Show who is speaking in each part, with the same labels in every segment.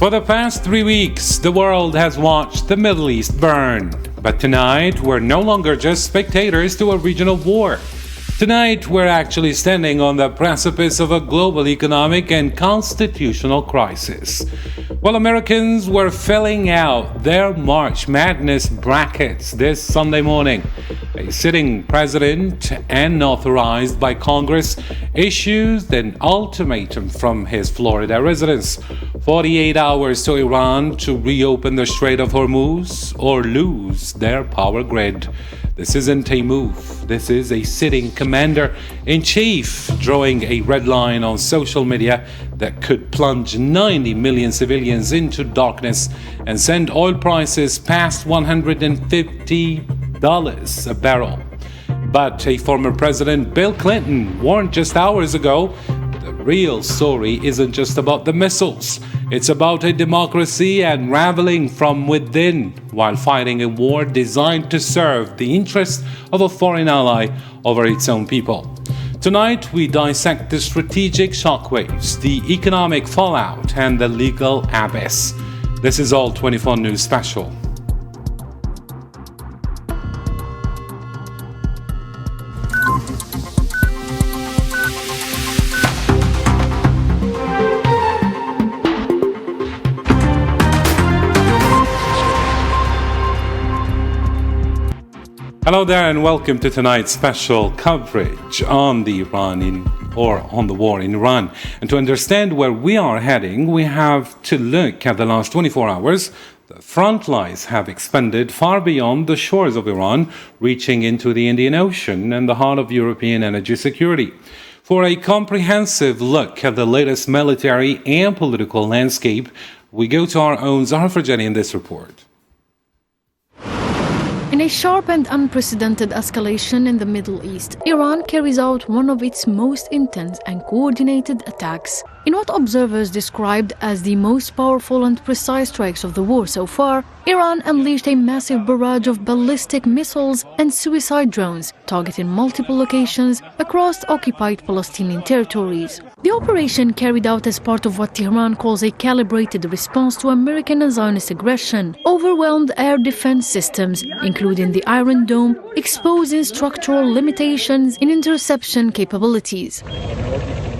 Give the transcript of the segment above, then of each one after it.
Speaker 1: For the past 3 weeks, the world has watched the Middle East burn. But tonight, we're no longer just spectators to a regional war. Tonight, we're actually standing on the precipice of a global economic and constitutional crisis. While Americans were filling out their March Madness brackets this Sunday morning, a sitting president, unauthorized by Congress, issued an ultimatum from his Florida residence: 48 hours to Iran to reopen the Strait of Hormuz or lose their power grid. This isn't a move. This is a sitting commander-in-chief drawing a red line on social media that could plunge 90 million civilians into darkness and send oil prices past $150 a barrel. But a former president, Bill Clinton, warned just hours ago, the real story isn't just about the missiles. It's about a democracy unraveling from within while fighting a war designed to serve the interests of a foreign ally over its own people. Tonight, we dissect the strategic shockwaves, the economic fallout, and the legal abyss. This is All 24 News Special. Hello there and welcome to tonight's special coverage on the war in Iran. And to understand where we are heading, we have to look at the last 24 hours. The front lines have expanded far beyond the shores of Iran, reaching into the Indian Ocean and the heart of European energy security. For a comprehensive look at the latest military and political landscape, we go to our own Zahra Farjani in this report.
Speaker 2: In a sharp and unprecedented escalation in the Middle East, Iran carries out one of its most intense and coordinated attacks. In what observers described as the most powerful and precise strikes of the war so far, Iran unleashed a massive barrage of ballistic missiles and suicide drones, targeting multiple locations across occupied Palestinian territories. The operation, carried out as part of what Tehran calls a calibrated response to American and Zionist aggression, overwhelmed air defense systems, including the Iron Dome, exposing structural limitations in interception capabilities.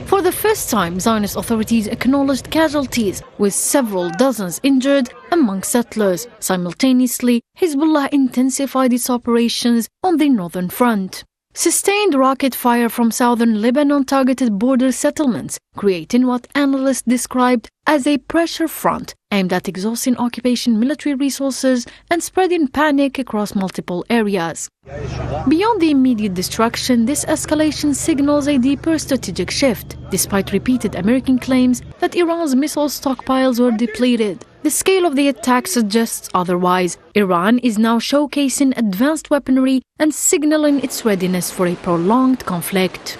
Speaker 2: For the first time, Zionist authorities acknowledged casualties, with several dozens injured among settlers. Simultaneously, Hezbollah intensified its operations on the northern front. Sustained rocket fire from southern Lebanon targeted border settlements, creating what analysts described as a pressure front aimed at exhausting occupation military resources and spreading panic across multiple areas. Beyond the immediate destruction, this escalation signals a deeper strategic shift. Despite repeated American claims that Iran's missile stockpiles were depleted, the scale of the attack suggests otherwise. Iran is now showcasing advanced weaponry and signaling its readiness for a prolonged conflict.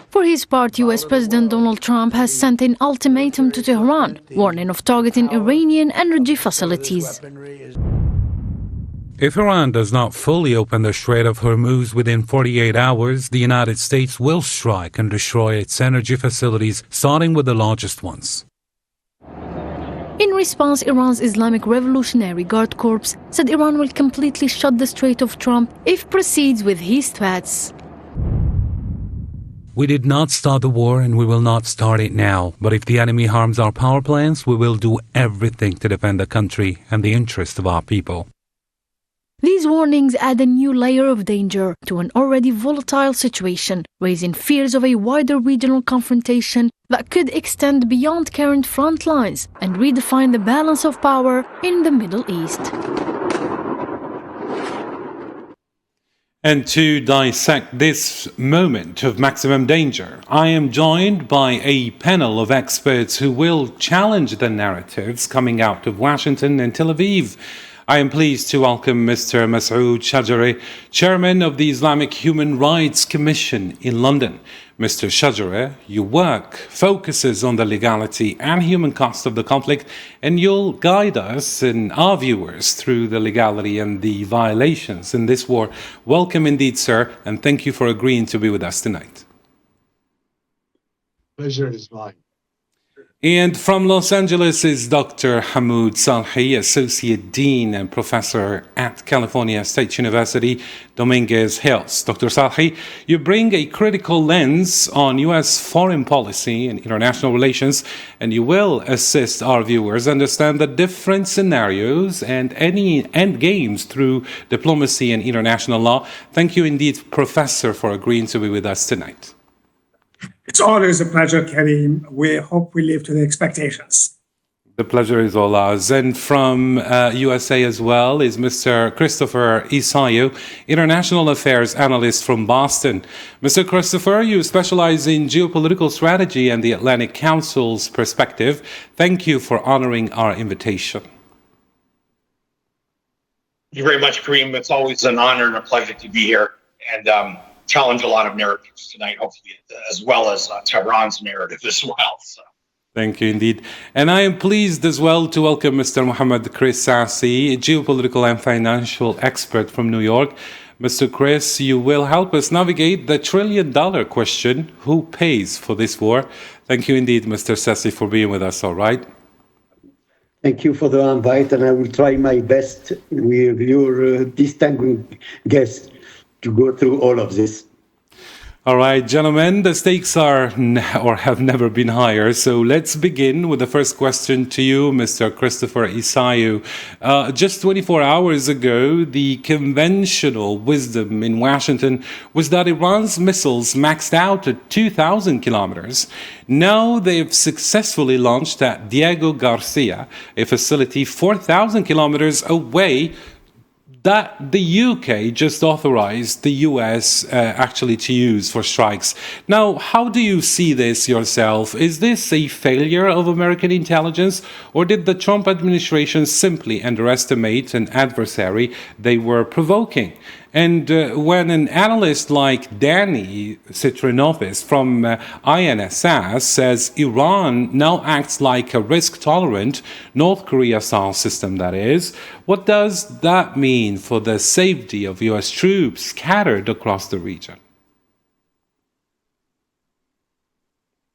Speaker 2: For his part, US President Donald Trump has sent an ultimatum to Tehran, warning of targeting Iranian energy facilities.
Speaker 1: If Iran does not fully open the Strait of Hormuz within 48 hours, the United States will strike and destroy its energy facilities, starting with the largest ones.
Speaker 2: In response, Iran's Islamic Revolutionary Guard Corps said Iran will completely shut the Strait of Trump if proceeds with his threats.
Speaker 1: We did not start the war and we will not start it now. But if the enemy harms our power plants, we will do everything to defend the country and the interest of our people.
Speaker 2: These warnings add a new layer of danger to an already volatile situation, raising fears of a wider regional confrontation that could extend beyond current front lines and redefine the balance of power in the Middle East.
Speaker 1: And to dissect this moment of maximum danger, I am joined by a panel of experts who will challenge the narratives coming out of Washington and Tel Aviv. I am pleased to welcome Mr. Masoud Shajari, Chairman of the Islamic Human Rights Commission in London. Mr. Shajari, your work focuses on the legality and human cost of the conflict, and you'll guide us and our viewers through the legality and the violations in this war. Welcome indeed, sir, and thank you for agreeing to be with us tonight.
Speaker 3: Pleasure is mine.
Speaker 1: And from Los Angeles is Dr. Hamoud Salhi, Associate Dean and Professor at California State University, Dominguez Hills. Dr. Salhi, you bring a critical lens on U.S. foreign policy and international relations, and you will assist our viewers understand the different scenarios and any end games through diplomacy and international law. Thank you indeed, Professor, for agreeing to be with us tonight.
Speaker 3: It's always a pleasure, Karim. We hope we live to the expectations.
Speaker 1: The pleasure is all ours. And from USA as well is Mr. Christopher Isayu, International Affairs Analyst from Boston. Mr. Christopher, you specialize in geopolitical strategy and the Atlantic Council's perspective. Thank you for honoring our invitation.
Speaker 4: Thank you very much, Karim. It's always an honor and a pleasure to be here and challenge a lot of narratives tonight, hopefully, as well as Tehran's narrative as well. So.
Speaker 1: Thank you indeed. And I am pleased as well to welcome Mr. Mohammed Chris Sassi, a geopolitical and financial expert from New York. Mr. Chris, you will help us navigate the trillion-dollar question, who pays for this war? Thank you indeed, Mr. Sassi, for being with us, all right?
Speaker 5: Thank you for the invite, and I will try my best with your distinguished guest to go through all of this.
Speaker 1: All right, gentlemen, the stakes are or have never been higher. So let's begin with the first question to you, Mr. Christopher Isayu. Just 24 hours ago, the conventional wisdom in Washington was that Iran's missiles maxed out at 2,000 kilometers. Now they've successfully launched at Diego Garcia, a facility 4,000 kilometers away that the UK just authorized the US actually to use for strikes. Now, how do you see this yourself? Is this a failure of American intelligence, or did the Trump administration simply underestimate an adversary they were provoking? And when an analyst like Danny Citrinovis from INSS says Iran now acts like a risk-tolerant North Korea-style system, that is, what does that mean for the safety of U.S. troops scattered across the region?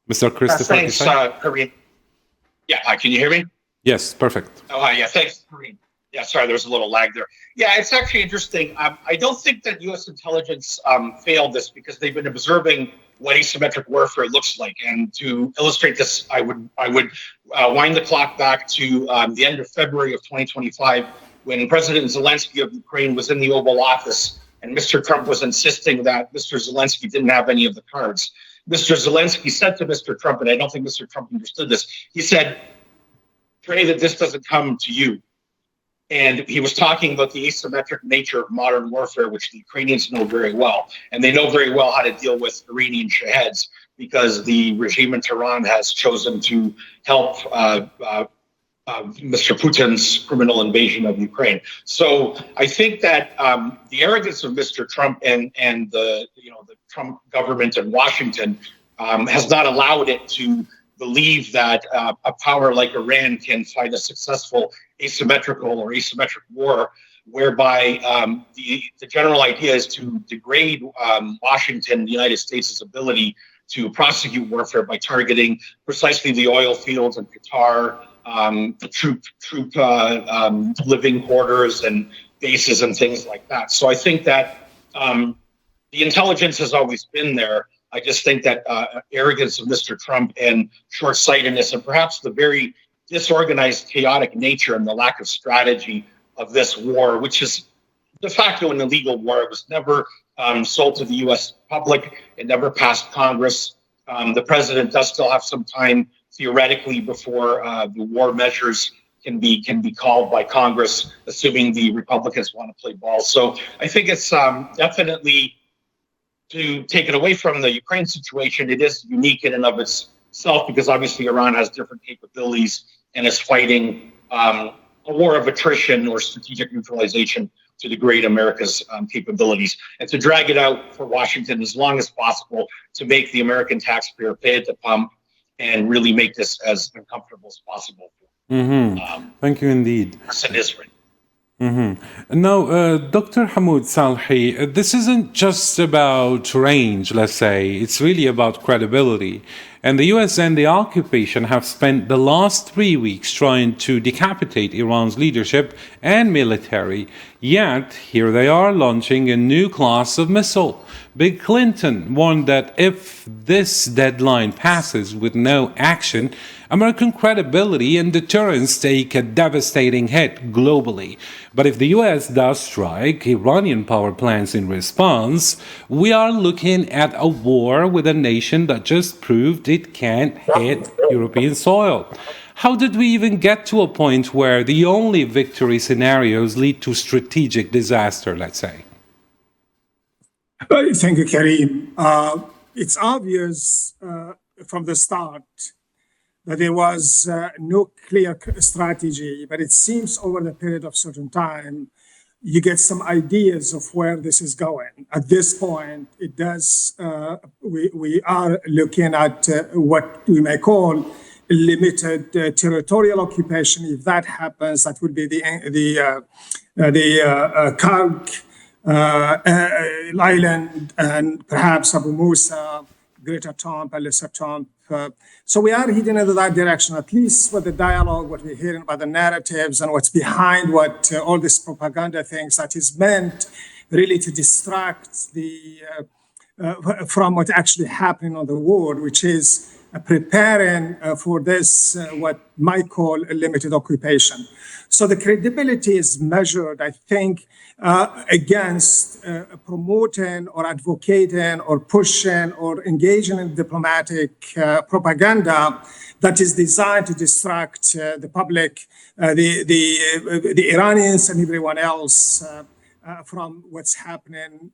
Speaker 1: Mr. Christopher?
Speaker 4: Thanks, Kareem. Yeah, can you hear me?
Speaker 1: Yes, perfect.
Speaker 4: Oh, yeah, thanks, Kareem. Yeah, sorry, there was a little lag there. Yeah, it's actually interesting. I don't think that U.S. intelligence failed this because they've been observing what asymmetric warfare looks like. And to illustrate this, I would wind the clock back to the end of February of 2025, when President Zelensky of Ukraine was in the Oval Office, and Mr. Trump was insisting that Mr. Zelensky didn't have any of the cards. Mr. Zelensky said to Mr. Trump, and I don't think Mr. Trump understood this, he said, "Pray that this doesn't come to you." And he was talking about the asymmetric nature of modern warfare, which the Ukrainians know very well. And they know very well how to deal with Iranian shaheeds because the regime in Tehran has chosen to help Mr. Putin's criminal invasion of Ukraine. So I think that the arrogance of Mr. Trump and the Trump government in Washington has not allowed it to believe that a power like Iran can fight a successful asymmetrical or asymmetric war, whereby the general idea is to degrade Washington, the United States' ability to prosecute warfare by targeting precisely the oil fields in Qatar, troop living quarters and bases and things like that. So I think that the intelligence has always been there. I just think that arrogance of Mr. Trump and short-sightedness and perhaps the very disorganized, chaotic nature and the lack of strategy of this war, which is de facto an illegal war. It was never sold to the U.S. public. It never passed Congress. The president does still have some time, theoretically, before the war measures can be called by Congress, assuming the Republicans want to play ball. So I think it's definitely, to take it away from the Ukraine situation, it is unique in and of itself because obviously Iran has different capabilities and is fighting a war of attrition or strategic neutralization to degrade America's capabilities, and to drag it out for Washington as long as possible to make the American taxpayer pay at the pump and really make this as uncomfortable as possible.
Speaker 1: Thank you indeed.
Speaker 4: President Israel.
Speaker 1: Now, Dr. Hamoud Salhi, this isn't just about range, let's say. It's really about credibility. And the US and the occupation have spent the last 3 weeks trying to decapitate Iran's leadership and military. Yet, here they are launching a new class of missile. Bill Clinton warned that if this deadline passes with no action, American credibility and deterrence take a devastating hit globally. But if the US does strike Iranian power plants in response, we are looking at a war with a nation that just proved it can't hit European soil. How did we even get to a point where the only victory scenarios lead to strategic disaster, let's say?
Speaker 3: Thank you, Karim. It's obvious from the start that there was no clear strategy, but it seems over the period of certain time, you get some ideas of where this is going. At this point, it does. We are looking at what we may call limited territorial occupation. If that happens, that would be the Karg island and perhaps Abu Musa, Greater Tomp, and Lesser Tomp. So we are heading into that direction, at least with the dialogue, what we're hearing about the narratives and what's behind what all this propaganda things that is meant really to distract from what's actually happening on the world, which is preparing for this, what might call a limited occupation. So the credibility is measured, I think, against promoting or advocating or pushing or engaging in diplomatic propaganda that is designed to distract the public, the Iranians and everyone else from what's happening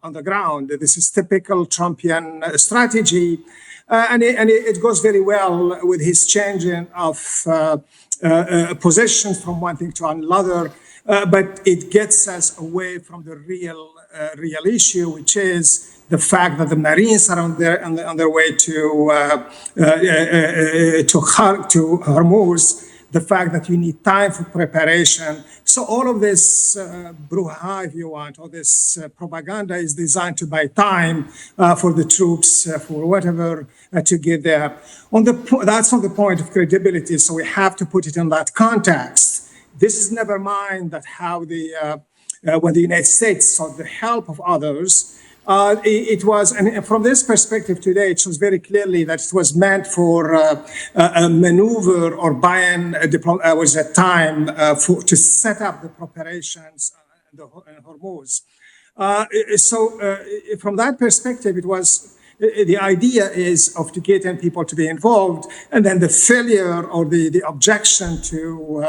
Speaker 3: on the ground. This is typical Trumpian strategy, and it goes very well with his changing of positions from one thing to another. But it gets us away from the real issue, which is the fact that the Marines are on their way to Hormuz, the fact that you need time for preparation. So all of this brouhaha, if you want, all this propaganda is designed to buy time for the troops, for whatever, to get there. That's on the point of credibility, so we have to put it in that context. This is never mind that how when the United States sought the help of others, it was, and from this perspective today, it shows very clearly that it was meant for a maneuver or buying was a time to set up the preparations in Hormuz. So from that perspective, it was. The idea is of to getting people to be involved, and then the failure or the objection to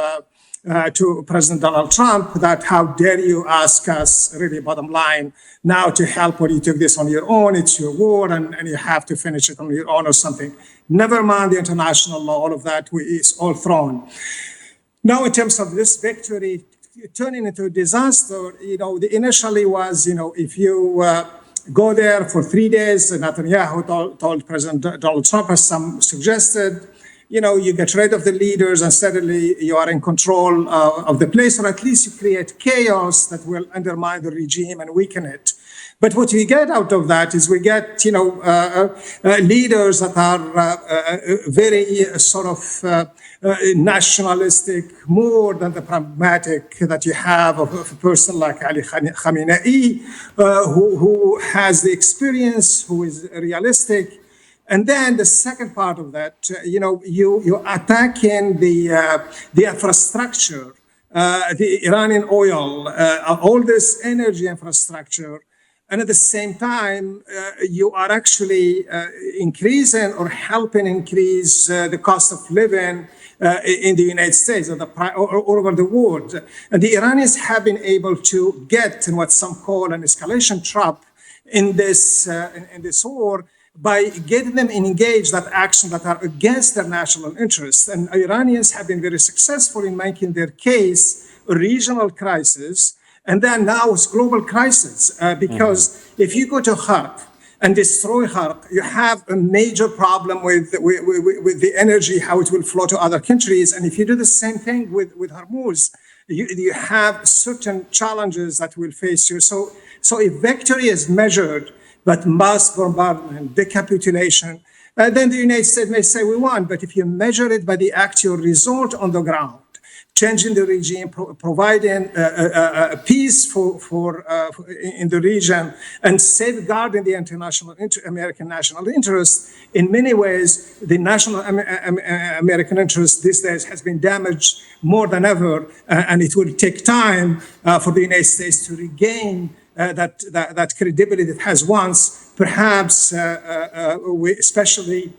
Speaker 3: President Donald Trump that how dare you ask us, really bottom line, now to help when you took this on your own, it's your war and you have to finish it on your own or something. Never mind the international law, all of that is all thrown. Now in terms of this victory turning into a disaster, initially was, if you go there for 3 days, Netanyahu told President Donald Trump, as some suggested, you get rid of the leaders and suddenly you are in control of the place, or at least you create chaos that will undermine the regime and weaken it. But what we get out of that is we get, leaders that are very sort of nationalistic, more than the pragmatic that you have of a person like Ali Khamenei, who has the experience, who is realistic. And then the second part of that, you attacking the infrastructure, the Iranian oil, all this energy infrastructure. And at the same time, you are actually increasing or helping increase the cost of living in the United States or all over the world. And the Iranians have been able to get in what some call an escalation trap in this war, by getting them engaged that action that are against their national interests. And Iranians have been very successful in making their case a regional crisis, and then now it's global crisis, because if you go to Khark and destroy Khark, you have a major problem with the energy, how it will flow to other countries. And if you do the same thing with Hormuz, you have certain challenges that will face you. So if victory is measured, but mass bombardment, decapitulation, then the United States may say we won. But if you measure it by the actual result on the ground, changing the regime, providing peace in the region, and safeguarding the American national interest. In many ways, the national American interest these days has been damaged more than ever, and it will take time for the United States to regain that credibility it has once, perhaps especially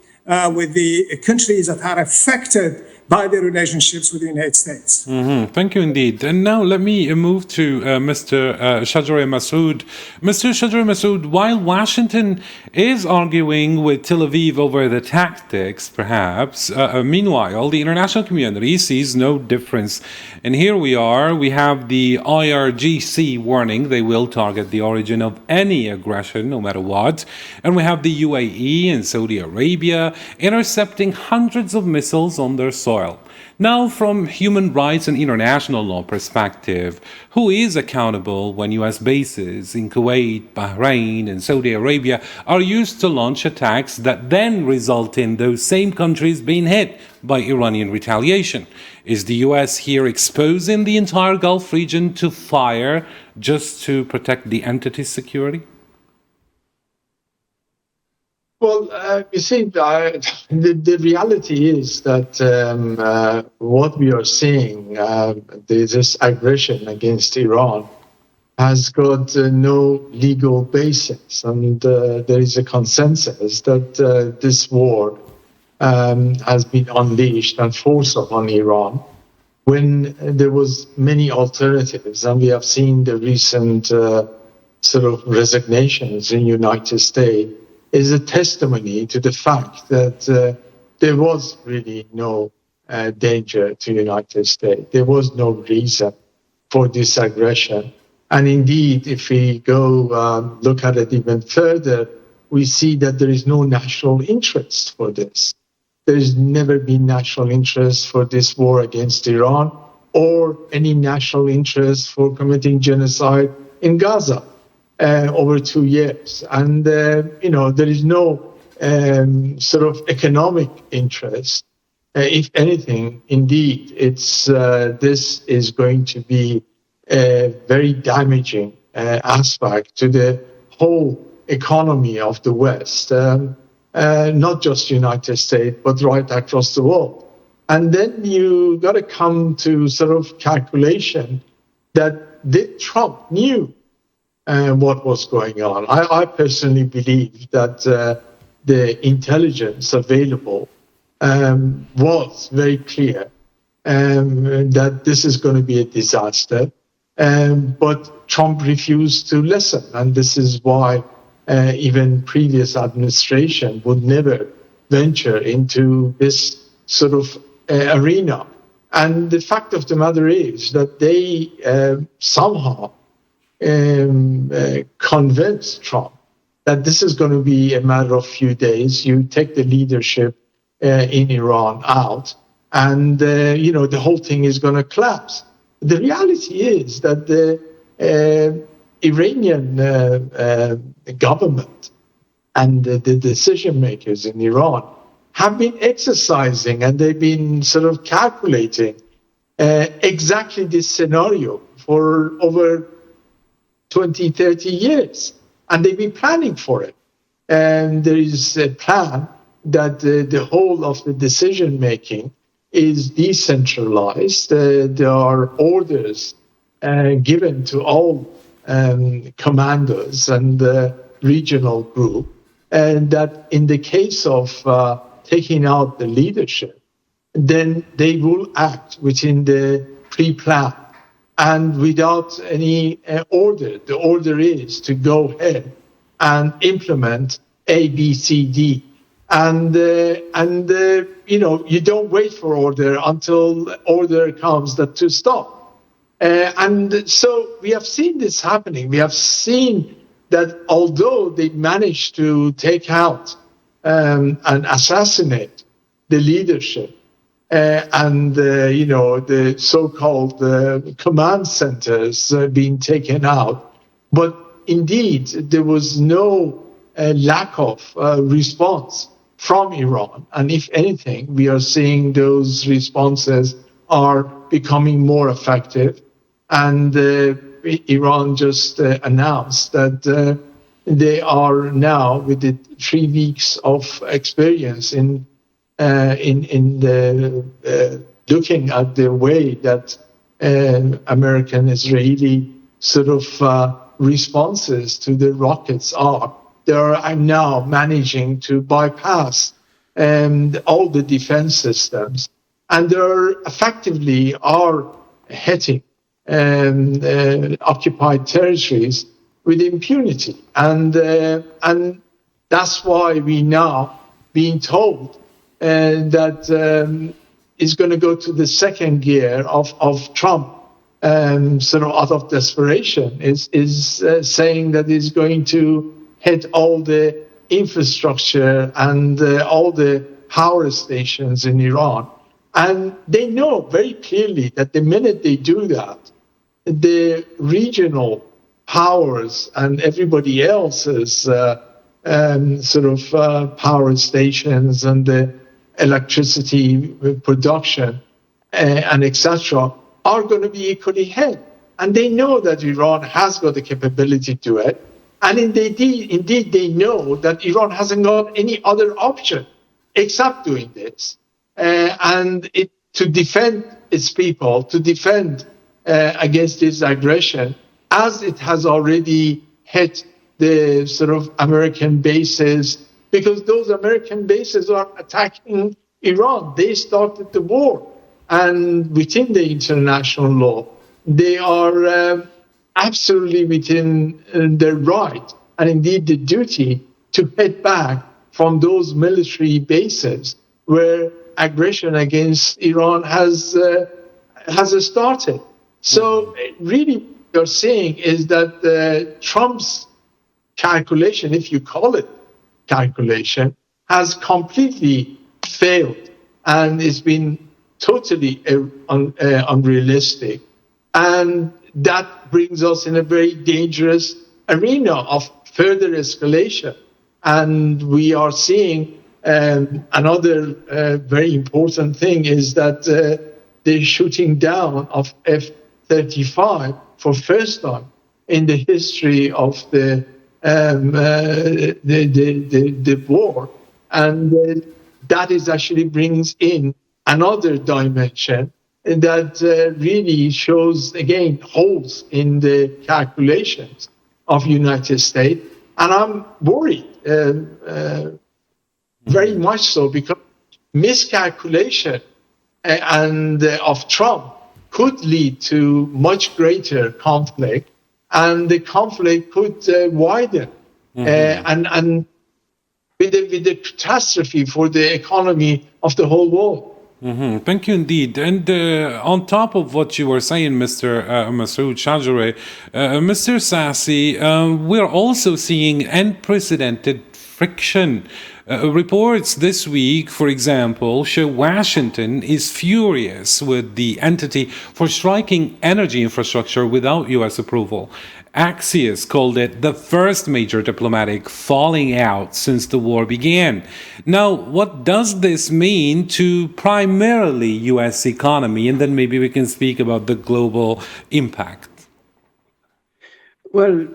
Speaker 3: with the countries that are affected by the relationships with the United States.
Speaker 1: Mm-hmm. Thank you indeed. And now let me move to Mr. Shajari Massoud. Mr. Shajari Massoud, while Washington is arguing with Tel Aviv over the tactics, perhaps, meanwhile, the international community sees no difference. And here we are, we have the IRGC warning they will target the origin of any aggression, no matter what. And we have the UAE and Saudi Arabia intercepting hundreds of missiles on their soil. Now, from human rights and international law perspective, who is accountable when U.S. bases in Kuwait, Bahrain, and Saudi Arabia are used to launch attacks that then result in those same countries being hit by Iranian retaliation? Is the U.S. here exposing the entire Gulf region to fire just to protect the entity's security?
Speaker 6: Well, you see, the reality is that what we are seeing, this aggression against Iran, has got no legal basis. And there is a consensus that this war has been unleashed and forced upon Iran when there was many alternatives. And we have seen the recent sort of resignations in the United States is a testimony to the fact that there was really no danger to the United States. There was no reason for this aggression. And indeed, if we go look at it even further, we see that there is no national interest for this. There has never been national interest for this war against Iran or any national interest for committing genocide in Gaza. Over 2 years. And, there is no sort of economic interest. If anything, indeed, this is going to be a very damaging aspect to the whole economy of the West, not just the United States, but right across the world. And then you got to come to sort of calculation that Trump knew what was going on. I personally believe that the intelligence available was very clear that this is going to be a disaster. But Trump refused to listen. And this is why even previous administration would never venture into this sort of arena. And the fact of the matter is that they somehow convince Trump that this is going to be a matter of few days. You take the leadership in Iran out, and the whole thing is going to collapse. The reality is that the Iranian government and the decision makers in Iran have been exercising, and they've been sort of calculating exactly this scenario for over 20, 30 years, and they've been planning for it. And there is a plan that the whole of the decision-making is decentralized. There are orders given to all commanders and the regional group, and that in the case of taking out the leadership, then they will act within the pre-plan and without any order. The order is to go ahead and implement A, B, C, D. And you don't wait for order until order comes that to stop. And so we have seen this happening. We have seen that although they managed to take out and assassinate the leadership, and the so-called command centers being taken out. But indeed, there was no lack of response from Iran. And if anything, we are seeing those responses are becoming more effective. And Iran just announced that they are now, with the 3 weeks of experience in looking at the way that American-Israeli sort of responses to the rockets are, they are now managing to bypass all the defense systems, and they effectively are hitting occupied territories with impunity, and that's why we now being told that is going to go to the second gear of Trump, sort of out of desperation, is saying that he's going to hit all the infrastructure and all the power stations in Iran. And they know very clearly that the minute they do that, the regional powers and everybody else's sort of power stations and the electricity production and etc. are going to be equally hit. And they know that Iran has got the capability to do it. And indeed, they know that Iran hasn't got any other option except doing this. To defend its people, to defend against this aggression, as it has already hit the sort of American bases, because those American bases are attacking Iran. They started the war. And within the international law, they are absolutely within their right, and indeed the duty, to hit back from those military bases where aggression against Iran has started. So really what you're saying is that Trump's calculation, if you call it calculation, has completely failed and it's been totally unrealistic. And that brings us in a very dangerous arena of further escalation. And we are seeing another very important thing is that the shooting down of F-35 for first time in the history of the war. And that is actually brings in another dimension that really shows, again, holes in the calculations of United States. And I'm worried, very much so, because miscalculation of Trump could lead to much greater conflict, and the conflict could widen. And with the catastrophe for the economy of the whole world.
Speaker 1: Thank you indeed. And on top of what you were saying, Mr. Masoud Shajare, Mr. Sassi, we're also seeing unprecedented friction. Reports this week, for example, show Washington is furious with the entity for striking energy infrastructure without U.S. approval. Axios called it the first major diplomatic falling out since the war began. Now, what does this mean to primarily U.S. economy? And then maybe we can speak about the global impact.
Speaker 5: Well,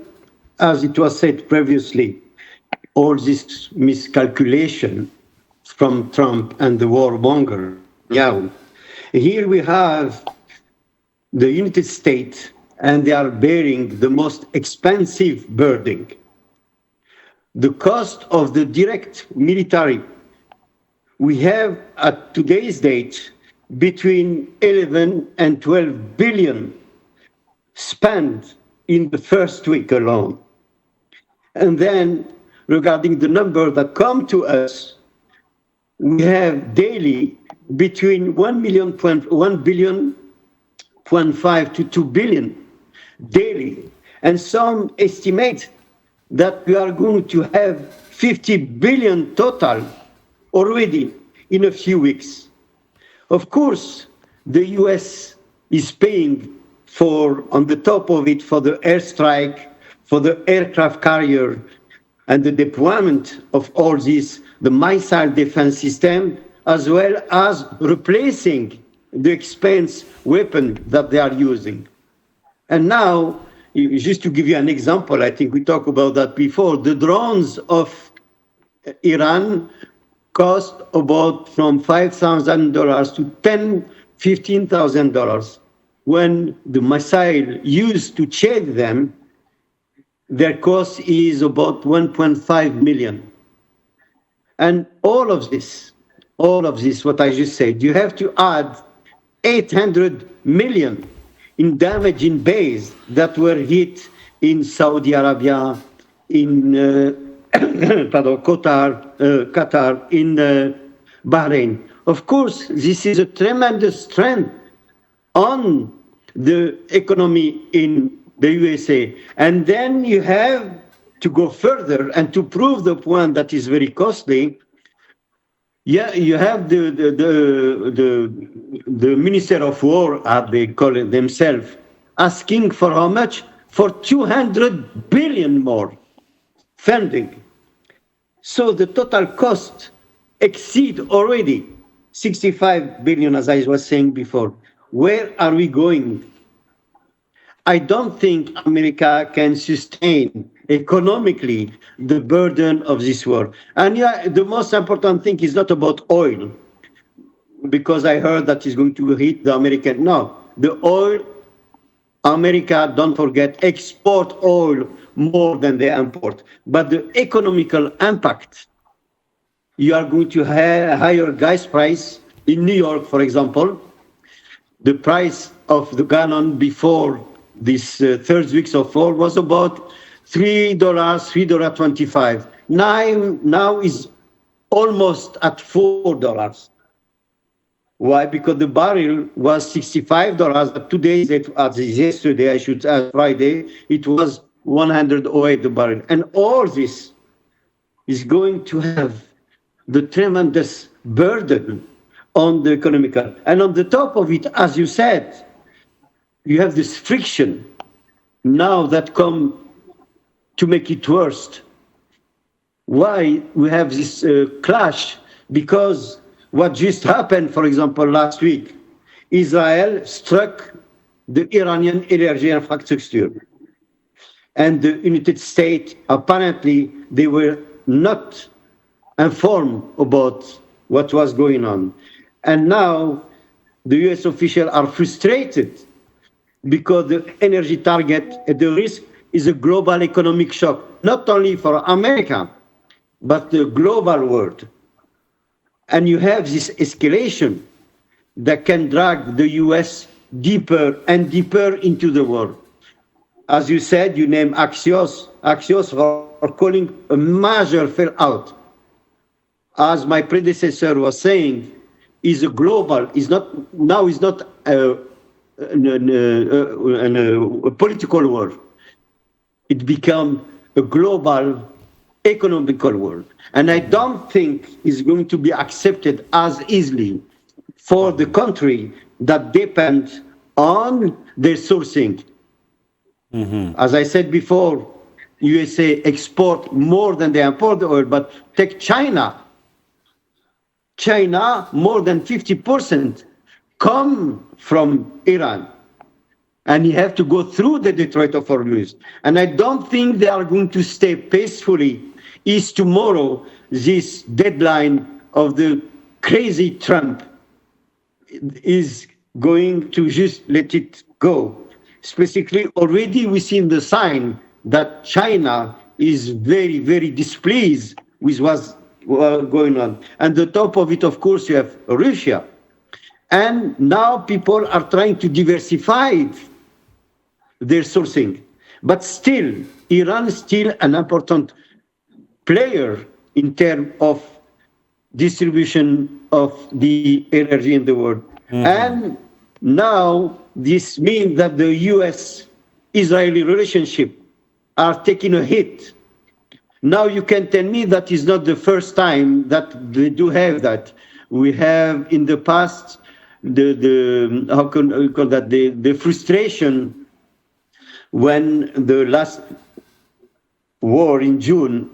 Speaker 5: as it was said previously, all this miscalculation from Trump and the warmonger. Yeah, here we have the United States, and they are bearing the most expensive burden. The cost of the direct military, we have at today's date between 11 and 12 billion spent in the first week alone. And then regarding the number that come to us, we have daily between 1 billion, 0.5 to 2 billion daily. And some estimate that we are going to have 50 billion total already in a few weeks. Of course, the US is paying for, on the top of it, for the airstrike, for the aircraft carrier, and the deployment of all this, the missile defense system, as well as replacing the expense weapon that they are using. And now, just to give you an example, I think we talked about that before, the drones of Iran cost about from $5,000 to $15,000. When the missile used to chase them, their cost is about 1.5 million. And all of this, what I just said, you have to add 800 million in damage in base that were hit in Saudi Arabia, in Qatar, in Bahrain. Of course, this is a tremendous trend on the economy in the USA. And then you have to go further and to prove the point that is very costly. Yeah, you have the Minister of War, as they call it themselves, asking for how much? For 200 billion more funding. So the total cost exceed already 65 billion, as I was saying before. Where are we going? I don't think America can sustain economically the burden of this war. And yeah, the most important thing is not about oil, because I heard that it's going to hit the American. No, the oil, America, don't forget, export oil more than they import. But the economical impact, you are going to have higher gas price in New York, for example. The price of the gallon before this third week of war was about $3.25. Now is almost at $4. Why? Because the barrel was $65. 2 days yesterday, I should say, Friday, it was 108 the barrel. And all this is going to have the tremendous burden on the economical. And on the top of it, as you said, you have this friction now that come to make it worse. Why we have this clash? Because what just happened, for example, last week, Israel struck the Iranian energy infrastructure. And the United States, apparently, they were not informed about what was going on. And now the US officials are frustrated because the energy target, the risk is a global economic shock, not only for America, but the global world. And you have this escalation that can drag the US deeper and deeper into the war. As you said, you named Axios. Axios are calling a major fallout. As my predecessor was saying, is a global, is not a political war. It become a global economical war. And I don't think it's going to be accepted as easily for the country that depend on their sourcing. Mm-hmm. As I said before, USA export more than they import oil, but take China. China, more than 50% come from Iran. And you have to go through the Detroit of Hormuz. And I don't think they are going to stay peacefully. Is tomorrow this deadline of the crazy Trump is going to just let it go. Specifically, already we've seen the sign that China is very, very displeased with what's going on. And the top of it, of course, you have Russia. And now people are trying to diversify their sourcing. But still, Iran is still an important player in terms of distribution of the energy in the world. Mm-hmm. And now this means that the US-Israeli relationship are taking a hit. Now you can tell me that is not the first time that they do have that. We have in the past how can we call that, the frustration when the last war in June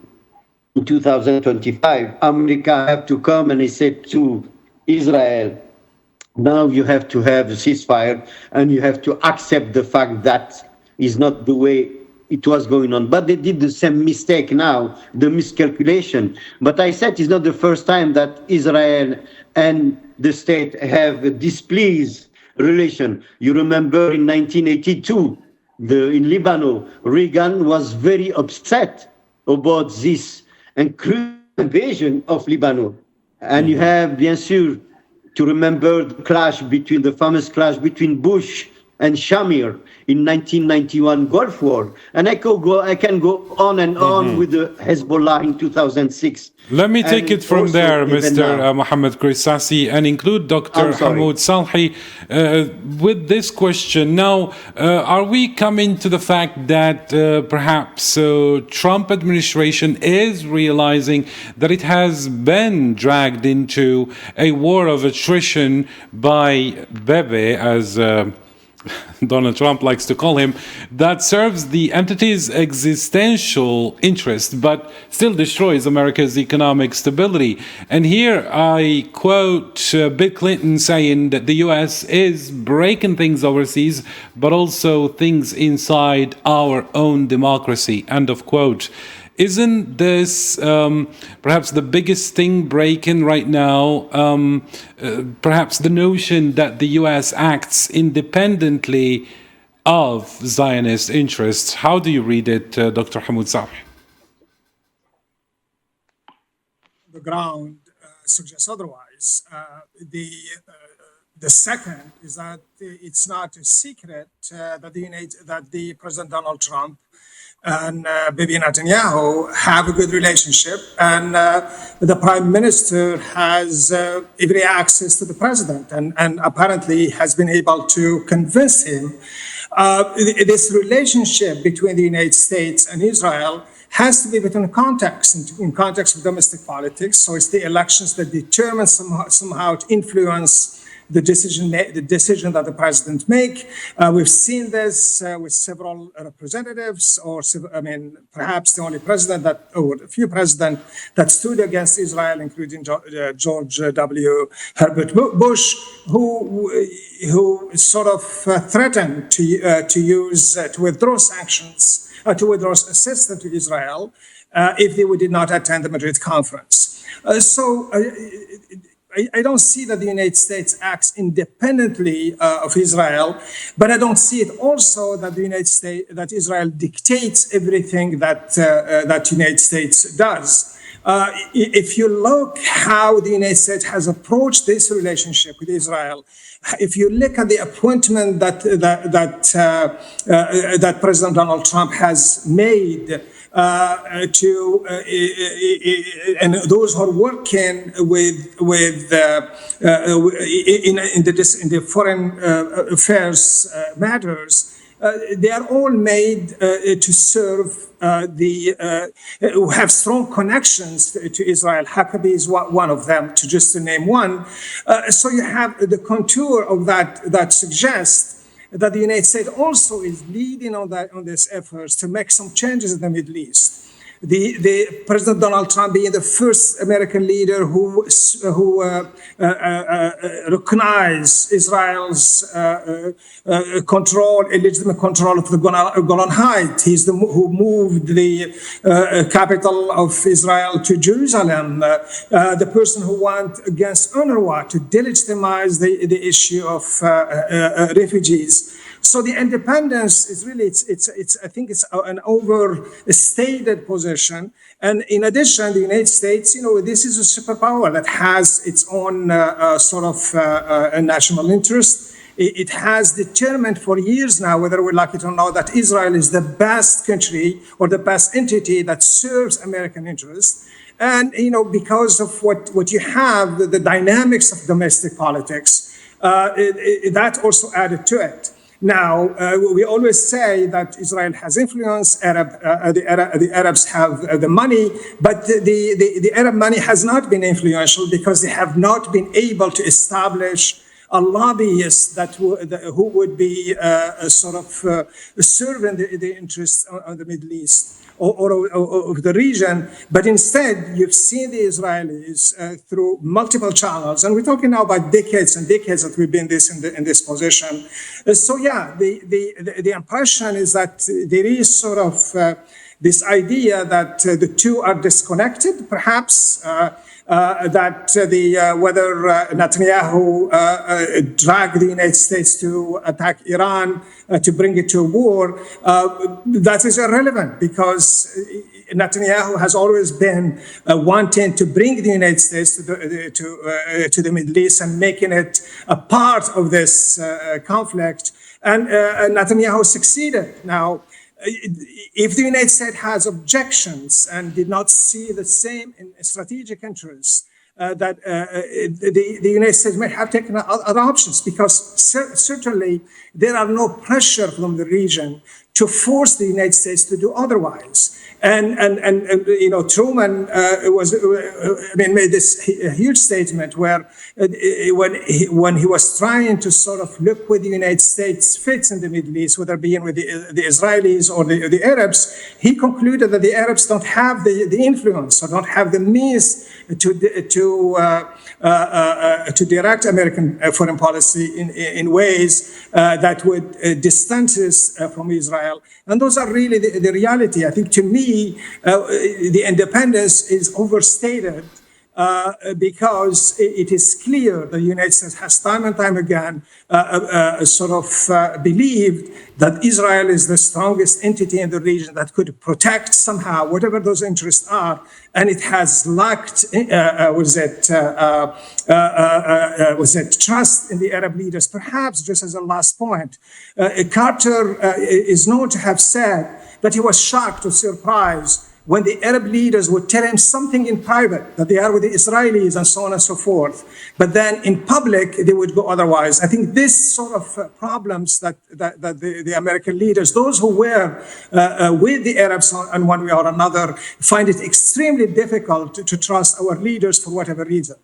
Speaker 5: 2025, America have to come and he said to Israel, now you have to have a ceasefire and you have to accept the fact that is not the way it was going on. But they did the same mistake now, the miscalculation. But I said it's not the first time that Israel and the state have a displeased relation. You remember in 1982, in Lebanon, Reagan was very upset about this invasion of Lebanon. And you have, bien sûr, to remember the famous clash between Bush and Shamir in 1991 Gulf War. And I can go on and on with the Hezbollah in 2006.
Speaker 1: Let me take it from there, Mr. Mohammed Krissasi, and include Dr. Hamoud Salhi with this question. Now, are we coming to the fact that perhaps Trump administration is realizing that it has been dragged into a war of attrition by Bebe, as Donald Trump likes to call him, that serves the entity's existential interest but still destroys America's economic stability? And here I quote Bill Clinton saying that the US is breaking things overseas but also things inside our own democracy, end of quote. Isn't this perhaps the biggest thing breaking right now? Perhaps the notion that the US acts independently of Zionist interests. How do you read it, Dr. Hamoud Salhi?
Speaker 3: The ground suggests otherwise. The second is that it's not a secret that the President Donald Trump and Bibi Netanyahu have a good relationship, and the Prime Minister has every access to the President, and apparently has been able to convince him. This relationship between the United States and Israel has to be put in context, in context of domestic politics. So it's the elections that determine somehow to influence the decision that the president make. We've seen this with several representatives, perhaps the only president or a few presidents that stood against Israel, including George W. Herbert Bush, who sort of threatened to withdraw sanctions, to withdraw assistance to Israel if they did not attend the Madrid conference. I don't see that the United States acts independently of Israel, but I don't see it also that that Israel dictates everything that United States does. If you look how the United States has approached this relationship with Israel, if you look at the appointment that President Donald Trump has made and those who are working in the foreign affairs matters, they are all made to serve who have strong connections to Israel. Huckabee is one of them, just to name one. So you have the contour of that suggests that the United States also is leading on these efforts to make some changes in the Middle East. The President Donald Trump being the first American leader who recognized Israel's illegitimate control of the Golan Heights. He's who moved the capital of Israel to Jerusalem. The person who went against UNRWA to delegitimize the issue of refugees. So the independence is really, I think it's an overstated position. And in addition, the United States, this is a superpower that has its own national interest. It has determined for years now, whether we like it or not, that Israel is the best country or the best entity that serves American interests. And, because of what you have, the dynamics of domestic politics, that also added to it. Now, we always say that Israel has influence, the Arabs have the money, but the Arab money has not been influential because they have not been able to establish lobbyists who would be sort of serving the interests of the Middle East or of the region. But instead, you've seen the Israelis through multiple channels, and we're talking now about decades and decades that we've been in this position. So yeah, the impression is that there is sort of this idea that the two are disconnected, perhaps. Whether Netanyahu dragged the United States to attack Iran, to bring it to a war, that is irrelevant, because Netanyahu has always been wanting to bring the United States to the Middle East and making it a part of this conflict. And Netanyahu succeeded. Now, if the United States has objections and did not see the same strategic interests, that the United States may have taken other options, because certainly there are no pressure from the region to force the United States to do otherwise. And Truman made this huge statement where when he was trying to sort of look where the United States fits in the Middle East, whether being with the Israelis or the Arabs, he concluded that the Arabs don't have the influence or don't have the means to direct American foreign policy in ways that would distance us from Israel. And those are really the reality. I think, to me, the independence is overstated because it is clear the United States has time and time again believed that Israel is the strongest entity in the region that could protect somehow whatever those interests are, and it has lacked trust in the Arab leaders. Perhaps, just as a last point, Carter is known to have said that he was shocked or surprised when the Arab leaders would tell him something in private, that they are with the Israelis and so on and so forth, but then in public they would go otherwise. I think this sort of problems that the American leaders, those who were with the Arabs in one way or another, find it extremely difficult to trust our leaders for whatever reason.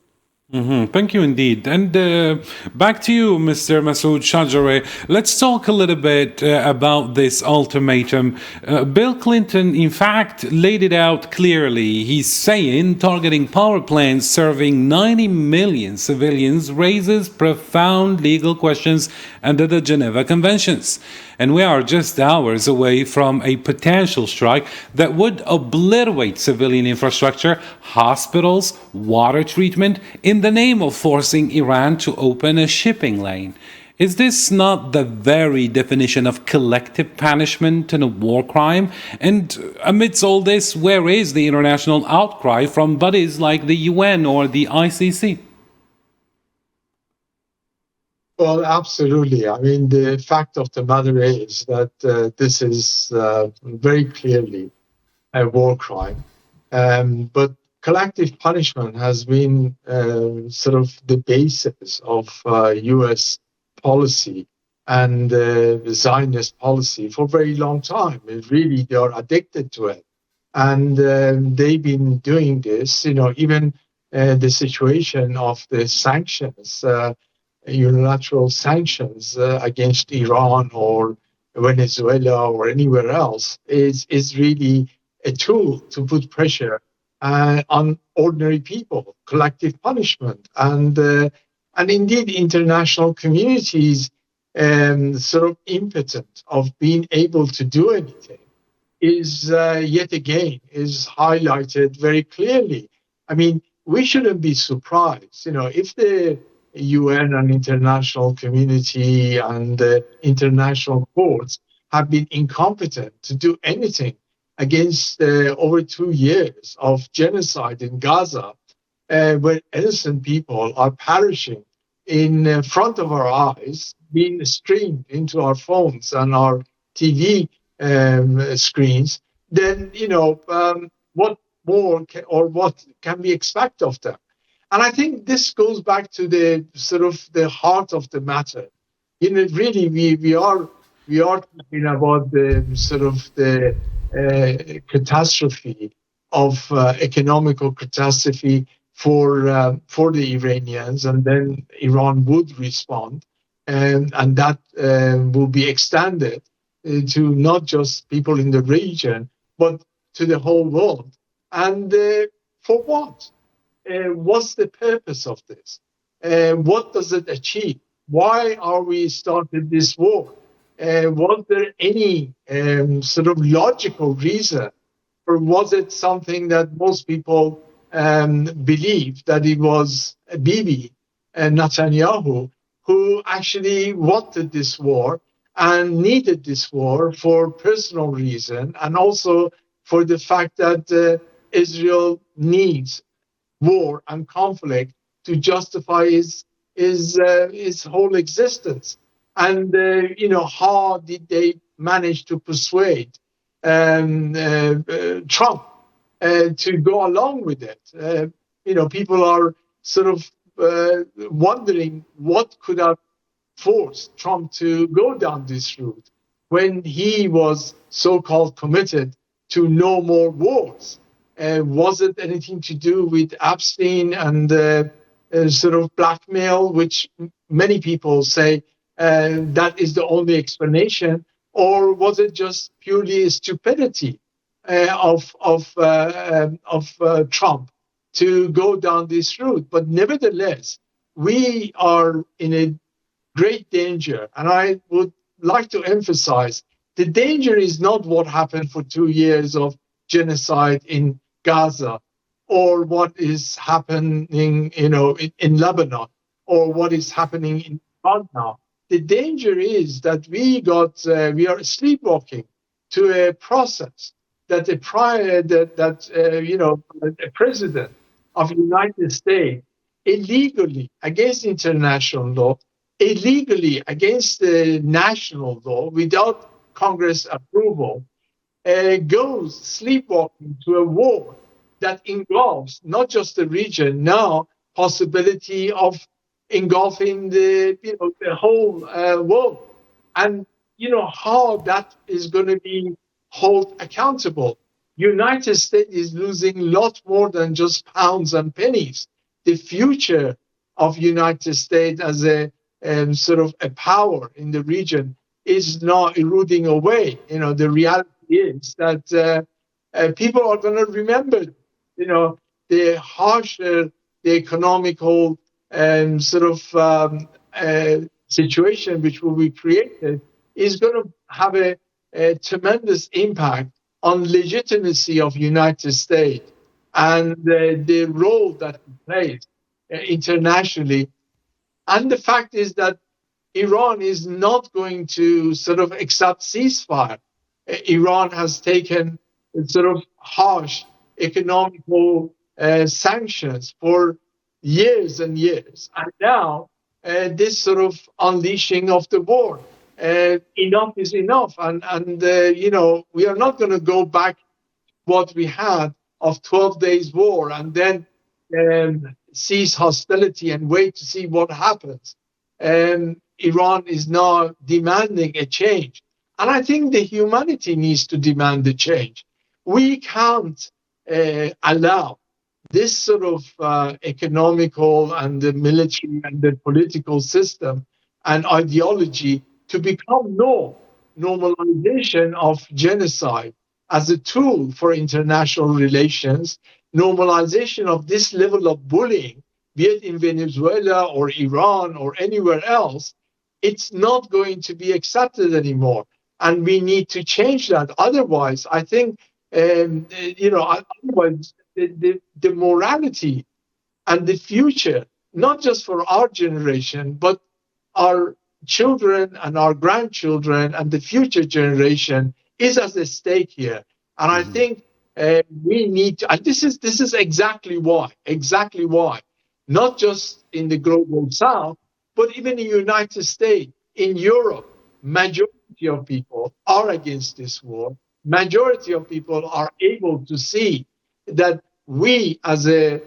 Speaker 1: Mm-hmm. Thank you indeed. And back to you, Mr. Masoud Shajari. Let's talk a little bit about this ultimatum. Bill Clinton, in fact, laid it out clearly. He's saying targeting power plants serving 90 million civilians raises profound legal questions under the Geneva Conventions. And we are just hours away from a potential strike that would obliterate civilian infrastructure, hospitals, water treatment, in the name of forcing Iran to open a shipping lane. Is this not the very definition of collective punishment and a war crime? And amidst all this, where is the international outcry from bodies like the UN or the ICC?
Speaker 6: Well, absolutely. I mean, the fact of the matter is that this is very clearly a war crime. But collective punishment has been sort of the basis of U.S. policy and the Zionist policy for a very long time. Really, they are addicted to it. And they've been doing this, even the situation of the sanctions, unilateral sanctions against Iran or Venezuela or anywhere else is really a tool to put pressure on ordinary people, collective punishment, and indeed international communities sort of impotent of being able to do anything is yet again is highlighted very clearly. I mean, we shouldn't be surprised, if the UN and international community and the international courts have been incompetent to do anything against over 2 years of genocide in Gaza, where innocent people are perishing in front of our eyes, being streamed into our phones and our TV screens, then, what more what can we expect of them? And I think this goes back to the sort of the heart of the matter. Really, we are talking about the sort of the catastrophe of economical catastrophe for the Iranians, and then Iran would respond, and that will be extended to not just people in the region, but to the whole world. And for what? What's the purpose of this? What does it achieve? Why are we started this war? Was there any sort of logical reason, or was it something that most people believe that it was Bibi and Netanyahu who actually wanted this war and needed this war for personal reason, and also for the fact that Israel needs war and conflict to justify his whole existence? And how did they manage to persuade Trump to go along with it? People are sort of wondering what could have forced Trump to go down this route when he was so-called committed to no more wars. Was it anything to do with Epstein and sort of blackmail, which many people say that is the only explanation, or was it just purely stupidity of Trump to go down this route? But nevertheless, we are in a great danger, and I would like to emphasize the danger is not what happened for 2 years of genocide in Gaza, or what is happening, in Lebanon, or what is happening in Iran now. The danger is that we are sleepwalking to a process that a president of the United States illegally against international law, illegally against the national law, without Congress approval, goes sleepwalking to a war that engulfs not just the region, now possibility of engulfing the whole world. And how that is going to be held accountable. United States is losing a lot more than just pounds and pennies. The future of United States as a sort of a power in the region is now eroding away. The reality is that people are going to remember, the harsher the economical sort of situation which will be created is going to have a tremendous impact on legitimacy of United States and the role that it plays internationally. And the fact is that Iran is not going to sort of accept ceasefire. Iran has taken sort of harsh economical sanctions for years and years. And now this sort of unleashing of the war, enough is enough. And we are not going to go back to what we had of 12 days war and then cease hostility and wait to see what happens. Iran is now demanding a change. And I think the humanity needs to demand the change. We can't allow this sort of economical and the military and the political system and ideology to become normalization of genocide as a tool for international relations, normalization of this level of bullying, be it in Venezuela or Iran or anywhere else. It's not going to be accepted anymore. And we need to change that. Otherwise, I think, otherwise the morality and the future, not just for our generation, but our children and our grandchildren and the future generation is at the stake here. And I think we need to, and this is exactly why, not just in the global south, but even in the United States, in Europe, majority of people are against this war. Majority of people are able to see that we, as a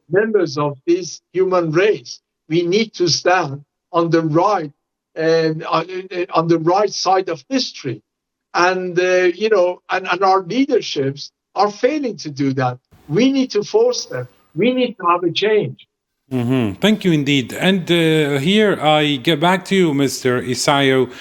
Speaker 6: members of this human race, we need to stand on the right on the right side of history, and and our leaderships are failing to do that. We need to force them. we need to have a change.
Speaker 1: Thank you indeed. And here I get back to you, Mr. Isayo,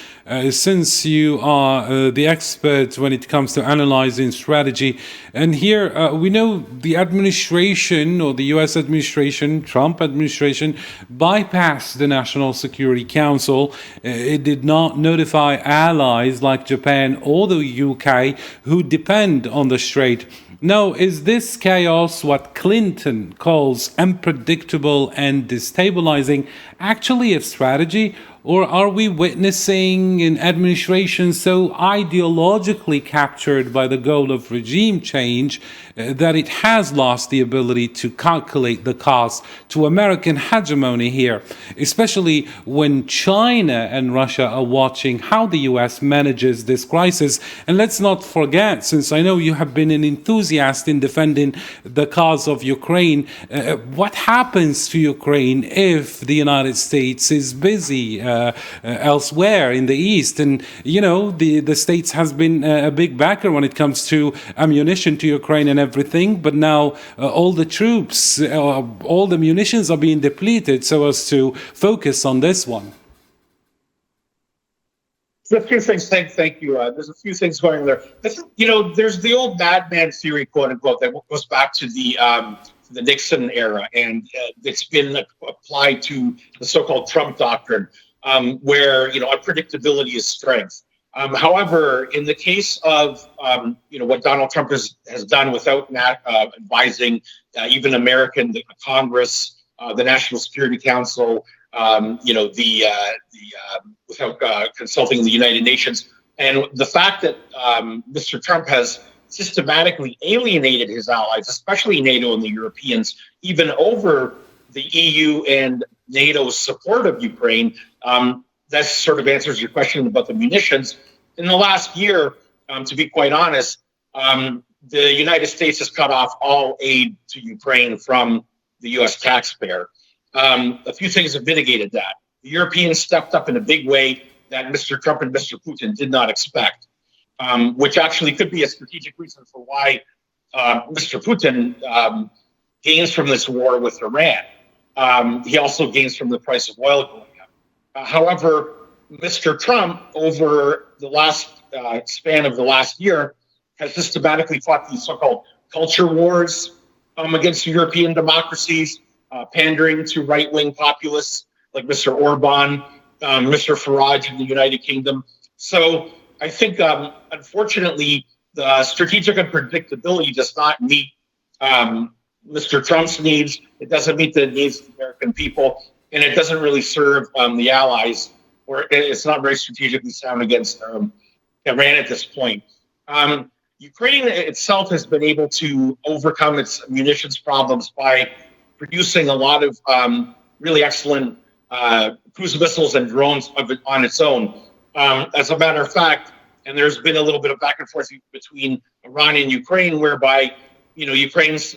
Speaker 1: since you are the expert when it comes to analyzing strategy. And here we know the administration, or the US administration, Trump administration, bypassed the National Security Council. It did not notify allies like Japan or the UK who depend on the strait. Now, is this chaos, what Clinton calls unpredictable and destabilizing, actually a strategy? Or are we witnessing an administration so ideologically captured by the goal of regime change that it has lost the ability to calculate the cost to American hegemony here, especially when China and Russia are watching how the US manages this crisis? And let's not forget, since I know you have been an enthusiast in defending the cause of Ukraine, what happens to Ukraine if the United States is busy elsewhere in the East? And, you know, the States has been a big backer when it comes to ammunition to Ukraine and everything, but now all the troops, all the munitions are being depleted so as to focus on this one.
Speaker 4: There's a few things. Thank you. There's a few things going there. I think, you know, there's the old madman theory, quote unquote, that goes back to the Nixon era, and it's been applied to the so-called Trump doctrine, where, you know, unpredictability is strength. However, in the case of you know, what Donald Trump has done without advising even the Congress, the National Security Council, you know, without consulting the United Nations, and the fact that Mr. Trump has systematically alienated his allies, especially NATO and the Europeans, even over the EU and NATO's support of Ukraine. That sort of answers your question about the munitions. In the last year, to be quite honest, the United States has cut off all aid to Ukraine from the U.S. taxpayer. A few things have mitigated that. The Europeans stepped up in a big way that Mr. Trump and Mr. Putin did not expect, which actually could be a strategic reason for why Mr. Putin gains from this war with Iran. He also gains from the price of oil going up. However, Mr. Trump, over the last span of the last year, has systematically fought these so-called culture wars against European democracies, pandering to right-wing populists like Mr. Orban, Mr. Farage in the United Kingdom. So I think, unfortunately, the strategic unpredictability does not meet Mr. Trump's needs. It doesn't meet the needs of the American people, and it doesn't really serve the allies, or it's not very strategically sound against Iran at this point. Ukraine itself has been able to overcome its munitions problems by producing a lot of really excellent cruise missiles and drones on its own. As a matter of fact, and there's been a little bit of back and forth between Iran and Ukraine, whereby, you know, Ukraine's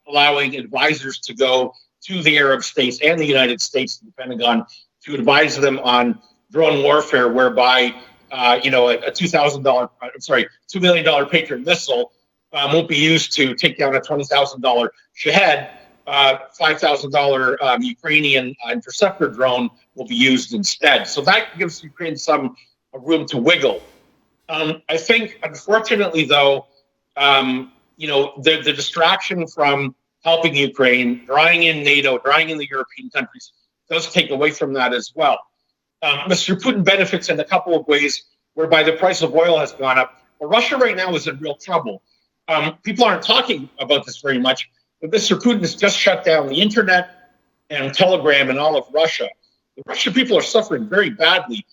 Speaker 4: allowing advisors to go to the Arab states and the United States, the Pentagon, to advise them on drone warfare, whereby you know, a $2 million Patriot missile won't be used to take down a $20,000 Shahed. $5,000 Ukrainian interceptor drone will be used instead. So that gives Ukraine some room to wiggle. I think, unfortunately, though, you know, the distraction from helping Ukraine, drawing in NATO, drawing in the European countries, does take away from that as well. Mr. Putin benefits in a couple of ways, whereby the price of oil has gone up. But Russia right now is in real trouble. People aren't talking about this very much, but Mr. Putin has just shut down the internet and Telegram in all of Russia. The Russian people are suffering very badly.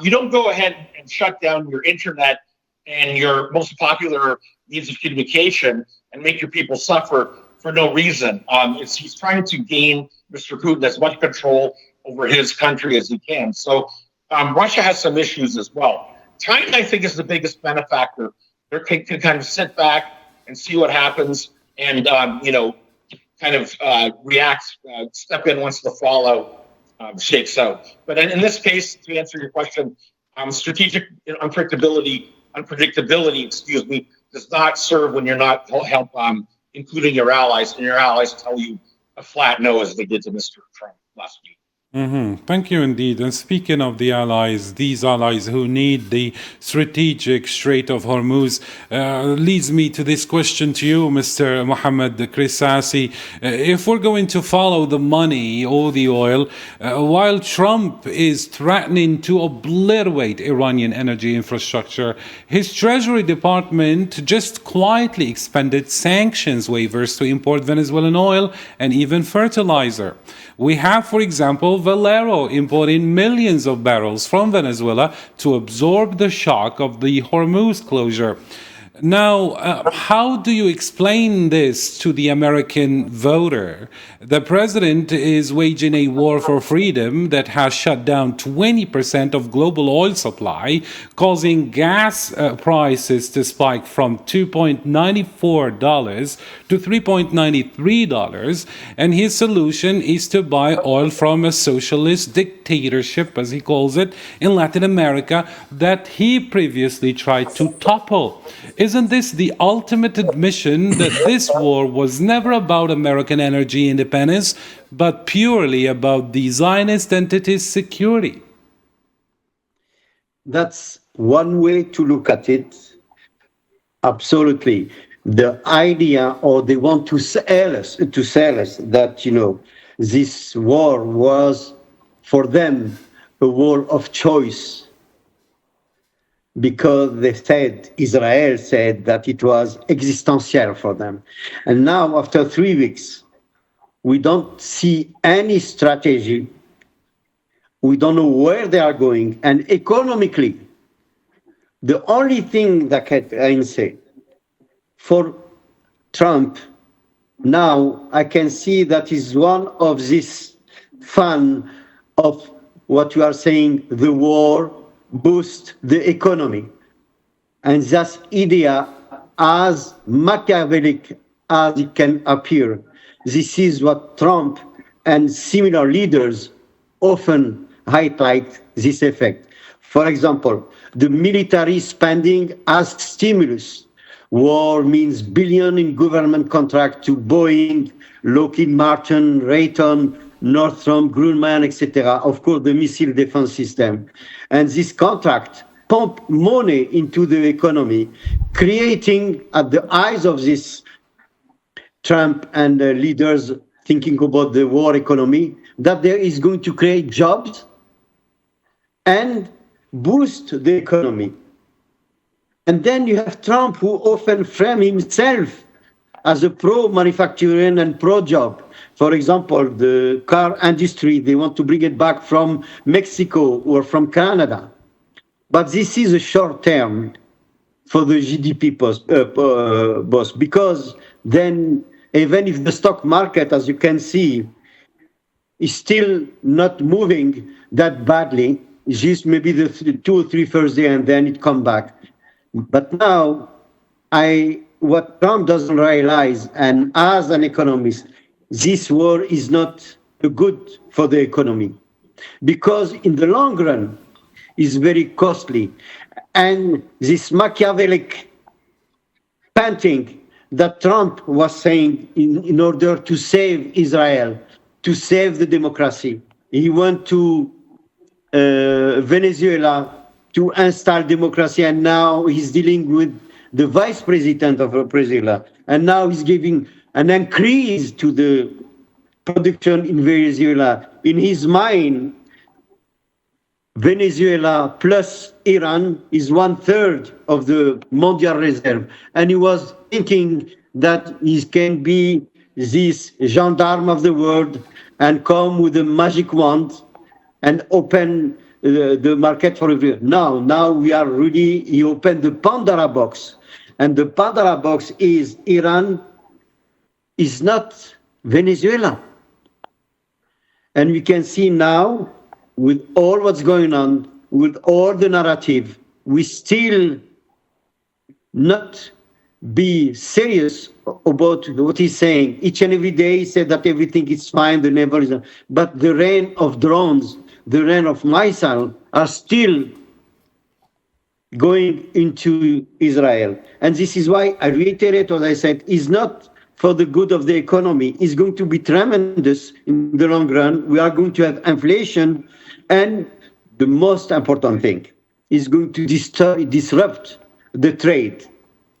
Speaker 4: You don't go ahead and shut down your internet and your most popular means of communication and make your people suffer for no reason. He's trying to gain, Mr. Putin, as much control over his country as he can. So Russia has some issues as well. China, I think, is the biggest benefactor. They can kind of sit back and see what happens and, you know, kind of react, step in once the fallout shakes out. But in this case, to answer your question, strategic unpredictability, does not serve when you're not including your allies, and your allies tell you a flat no, as they did to Mr. Trump last week.
Speaker 1: Thank you indeed. And speaking of the allies, these allies who need the strategic Strait of Hormuz, leads me to this question to you, Mr. Mohammed Krisasi. If we're going to follow the money or the oil, while Trump is threatening to obliterate Iranian energy infrastructure, his Treasury Department just quietly expended sanctions waivers to import Venezuelan oil and even fertilizer. We have, for example, Valero importing millions of barrels from Venezuela to absorb the shock of the Hormuz closure. Now, how do you explain this to the American voter? The president is waging a war for freedom that has shut down 20% of global oil supply, causing gas prices to spike from $2.94 to $3.93, and his solution is to buy oil from a socialist dictatorship, as he calls it, in Latin America that he previously tried to topple. Isn't this the ultimate admission that this war was never about American energy independence, but purely about the Zionist entity's security?
Speaker 5: That's one way to look at it. Absolutely. The idea, or they want to sell us that, this war was for them a war of choice. Because Israel said that it was existential for them. And now, after 3 weeks, we don't see any strategy. We don't know where they are going. And economically, the only thing that I can say for Trump, now I can see that is one of this fan of what you are saying, the war boost the economy. And that idea, as Machiavellic as it can appear, this is what Trump and similar leaders often highlight this effect. For example, the military spending as stimulus. War means billion in government contract to Boeing, Lockheed Martin, Raytheon, Northrop Grumman, etc. Of course, the missile defense system. And this contract pump money into the economy, creating at the eyes of this Trump and leaders thinking about the war economy, that there is going to create jobs and boost the economy. And then you have Trump, who often frame himself as a pro-manufacturing and pro-job. For example, the car industry, they want to bring it back from Mexico or from Canada. But this is a short term for the GDP boss, because then even if the stock market, as you can see, is still not moving that badly, just maybe the 2 or 3 first day and then it come back. But now, what Trump doesn't realize, and as an economist, this war is not good for the economy, because in the long run, it's very costly. And this Machiavellic panting that Trump was saying in order to save Israel, to save the democracy, he went to Venezuela to install democracy, and now he's dealing with the vice president of Venezuela, and now he's giving an increase to the production in Venezuela. In his mind, Venezuela plus Iran is 1/3 of the mondial reserve. And he was thinking that he can be this gendarme of the world and come with a magic wand and open the market for everyone. Now we are really, he opened the Pandora box. And the Pandora box is Iran is not Venezuela. And we can see now, with all what's going on, with all the narrative, we still not be serious about what he's saying. Each and every day he said that everything is fine, the neighbor is, but the rain of drones, the rain of missiles are still going into Israel. And this is why I reiterate what I said, is not for the good of the economy is going to be tremendous in the long run. We are going to have inflation, and the most important thing is going to disrupt the trade.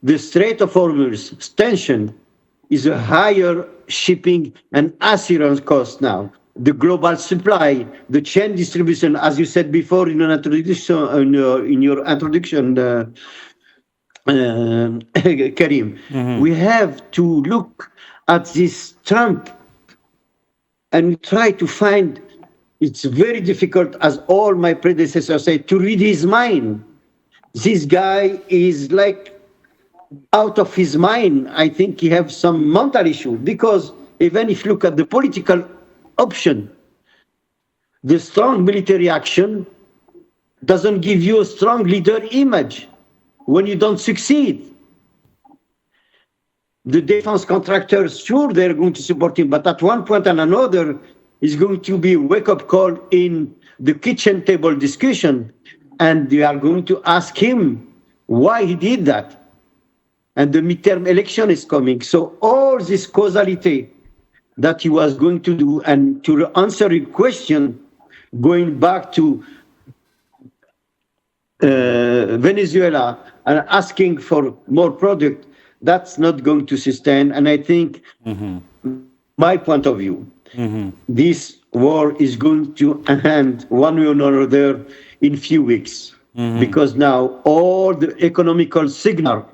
Speaker 5: The Strait of Hormuz tension is a higher shipping and assurance cost now. The global supply, the chain distribution, as you said before in your introduction, Karim, we have to look at this Trump and try to find. It's very difficult, as all my predecessors say, to read his mind. This guy is like out of his mind. I think he has some mental issue, because even if you look at the political option, the strong military action doesn't give you a strong leader image when you don't succeed. The defense contractors, sure, they're going to support him, but at one point and another, is going to be a wake-up call in the kitchen table discussion, and they are going to ask him why he did that. And the midterm election is coming. So all this causality that he was going to do, and to answer your question, going back to Venezuela and asking for more product, that's not going to sustain. And I think, my point of view, this war is going to end one way or another in few weeks, because now all the economical signals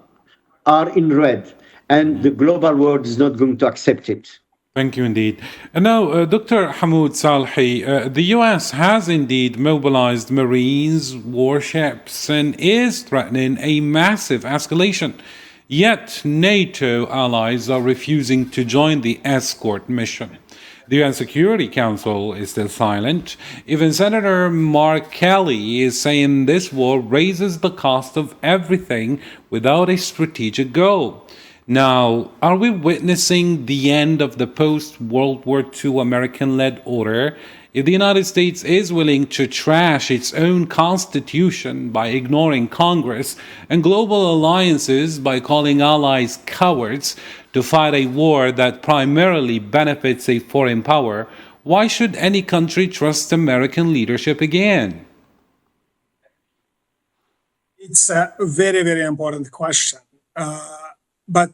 Speaker 5: are in red, and the global world is not going to accept it.
Speaker 1: Thank you indeed. And now, Dr. Hamoud Salhi, the US has indeed mobilized Marines, warships, and is threatening a massive escalation. Yet NATO allies are refusing to join the escort mission. The UN Security Council is still silent. Even Senator Mark Kelly is saying this war raises the cost of everything without a strategic goal. Now, are we witnessing the end of the post-World War II American-led order? If the United States is willing to trash its own constitution by ignoring Congress and global alliances by calling allies cowards to fight a war that primarily benefits a foreign power, why should any country trust American leadership again?
Speaker 3: It's a very, very important question. But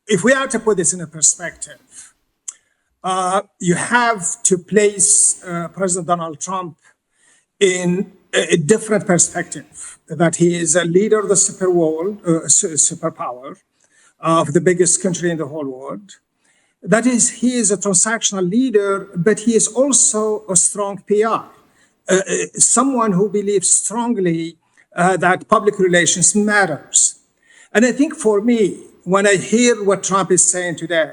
Speaker 3: if we are to put this in a perspective, you have to place President Donald Trump in a different perspective, that he is a leader of the superpower of the biggest country in the whole world. That is, he is a transactional leader, but he is also a strong PR, someone who believes strongly that public relations matters. And I think for me, when I hear what Trump is saying today,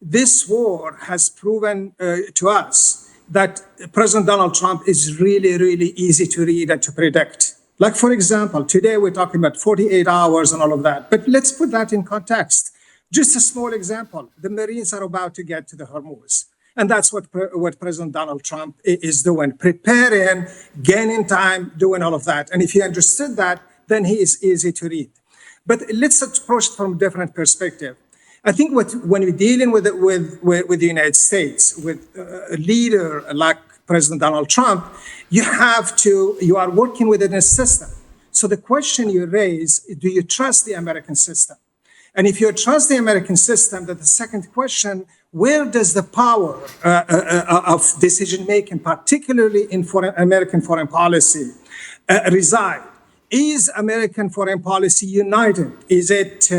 Speaker 3: this war has proven to us that President Donald Trump is really, really easy to read and to predict. Like, for example, today we're talking about 48 hours and all of that, but let's put that in context. Just a small example, the Marines are about to get to the Hormuz. And that's what President Donald Trump is doing, preparing, gaining time, doing all of that. And if he understood that, then he is easy to read. But let's approach it from a different perspective. I think when we're dealing with the United States, with a leader like President Donald Trump, you are working within a system. So the question you raise, do you trust the American system? And if you trust the American system, then the second question, where does the power of decision-making, particularly in American foreign policy, reside? Is American foreign policy united? Is it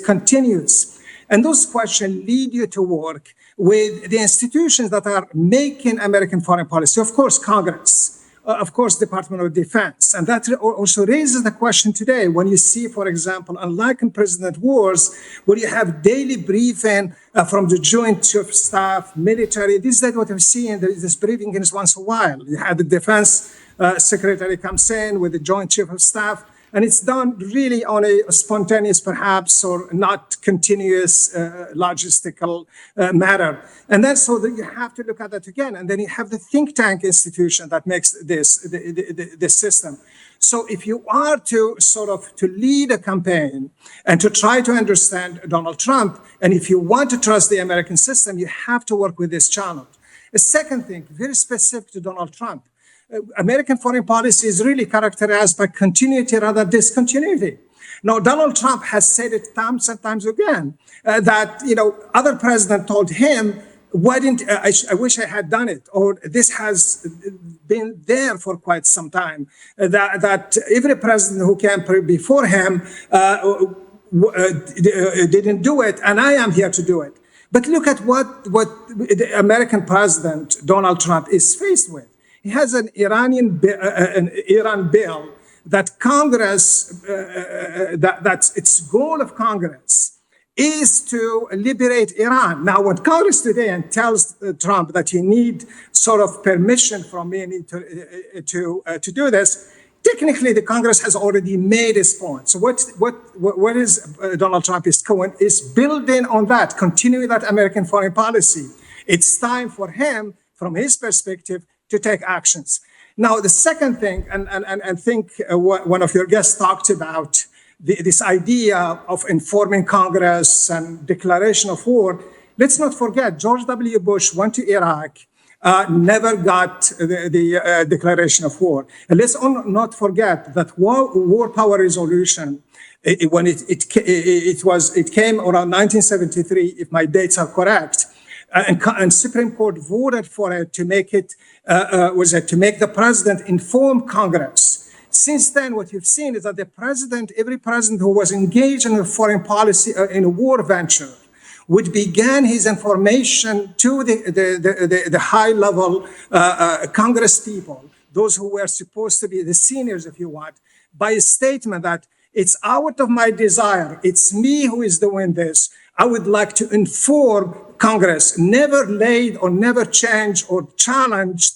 Speaker 3: continuous? And those questions lead you to work with the institutions that are making American foreign policy. Of course, Congress, of course, Department of Defense. And that also raises the question today when you see, for example, unlike in President wars, where you have daily briefing from the Joint Chief of Staff, military. This is what we've seen. This briefing is once a while. You have the Defense Secretary comes in with the Joint Chief of Staff, And it's done really on a spontaneous, perhaps, or not continuous logistical matter. And then so that you have to look at that again. And then you have the think tank institution that makes this system. So if you are to sort of to lead a campaign and to try to understand Donald Trump, and if you want to trust the American system, you have to work with this challenge. A second thing, very specific to Donald Trump, American foreign policy is really characterized by continuity rather than discontinuity. Now, Donald Trump has said it times and times again that, other president told him, why didn't I wish I had done it, or this has been there for quite some time, that every president who came before him didn't do it, and I am here to do it. But look at what the American president, Donald Trump, is faced with. He has an Iran bill that Congress, that's its goal of Congress, is to liberate Iran. Now, when Congress today tells Trump that you need sort of permission from me to do this, technically the Congress has already made its point. So what is Donald Trump is building on that, continuing that American foreign policy. It's time for him, from his perspective, to take actions. Now, the second thing, and I think one of your guests talked about, this idea of informing Congress and declaration of war. Let's not forget, George W. Bush went to Iraq, never got the declaration of war. And let's not forget that war power resolution, when it came around 1973, if my dates are correct, and Supreme Court voted for it to make it, to make the president inform Congress. Since then, what you've seen is that every president who was engaged in a foreign policy, in a war venture, would begin his information to the high-level Congress people, those who were supposed to be the seniors, if you want, by a statement that it's out of my desire, it's me who is doing this. I would like to inform Congress, never laid or never changed or challenged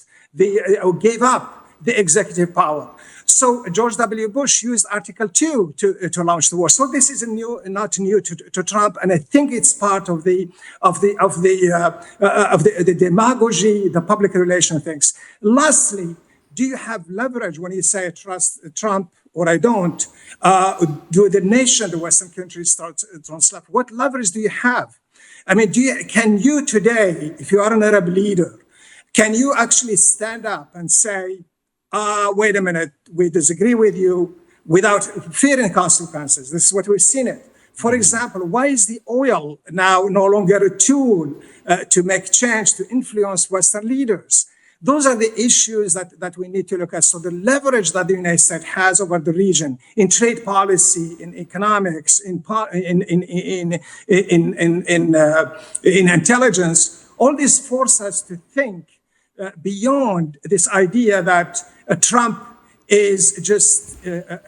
Speaker 3: or gave up the executive power. So George W. Bush used Article 2 to launch the war. So this is not new to Trump, and I think it's part of the demagogy, the public relation things. Lastly, do you have leverage when you say I trust Trump or I don't? Do the Western countries start translate? What leverage do you have? I mean, can you today, if you are an Arab leader, can you actually stand up and say, wait a minute, we disagree with you without fearing consequences? This is what we've seen it. For example, why is the oil now no longer a tool to make change, to influence Western leaders? Those are the issues that we need to look at. So the leverage that the United States has over the region in trade policy, in economics, in intelligence, all this forces us to think beyond this idea that Trump is just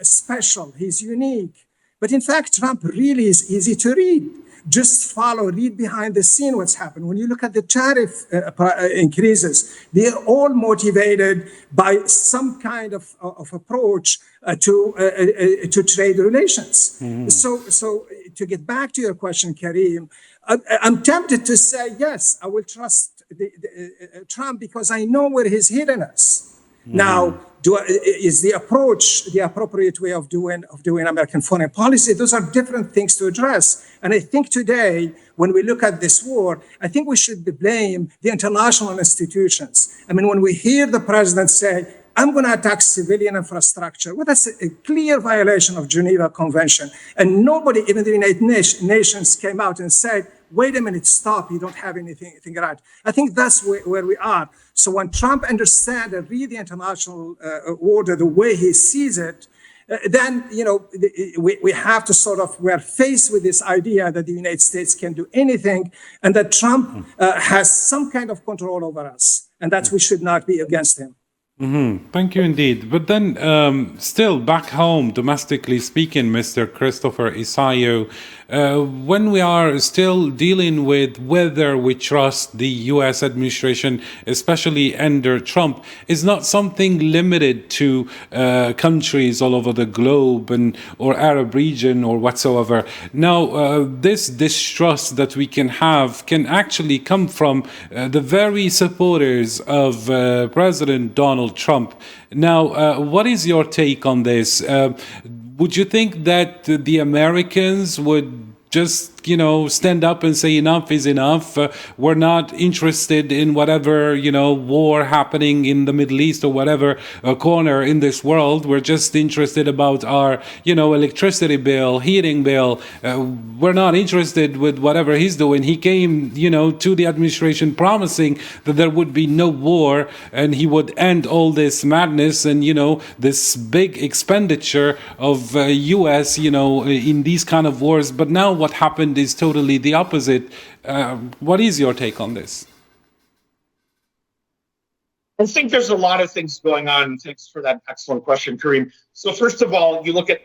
Speaker 3: special, he's unique. But in fact, Trump really is easy to read. Just read behind the scene what's happened. When you look at the tariff increases, they're all motivated by some kind of approach to trade relations. Mm-hmm. So to get back to your question, Karim, I'm tempted to say, yes, I will trust Trump because I know where he's heading us. Mm-hmm. Now, is the approach the appropriate way of doing American foreign policy? Those are different things to address. And I think today, when we look at this war, I think we should blame the international institutions. I mean, when we hear the president say, I'm going to attack civilian infrastructure, well, that's a clear violation of Geneva Convention. And nobody, even the United Nations, came out and said, wait a minute, stop, you don't have anything right. I think that's where we are. So when Trump understands and read the international order the way he sees it, then, we have to we're faced with this idea that the United States can do anything and that Trump has some kind of control over us and that we should not be against him.
Speaker 1: Thank you indeed. But then, still back home, domestically speaking, Mr. Christopher Isayo, when we are still dealing with whether we trust the U.S. administration, especially under Trump, is not something limited to countries all over the globe and or Arab region or whatsoever. Now, this distrust that we can have can actually come from the very supporters of President Donald Trump. Now, what is your take on this? Would you think that the Americans would just, stand up and say enough is enough? We're not interested in whatever, war happening in the Middle East or whatever corner in this world. We're just interested about our, electricity bill, heating bill. We're not interested with whatever he's doing. He came, to the administration promising that there would be no war and he would end all this madness and, this big expenditure of U.S., in these kind of wars. But now what happened is totally the opposite. What is your take on this?
Speaker 4: I think there's a lot of things going on. Thanks for that excellent question, Kareem. So first of all, you look at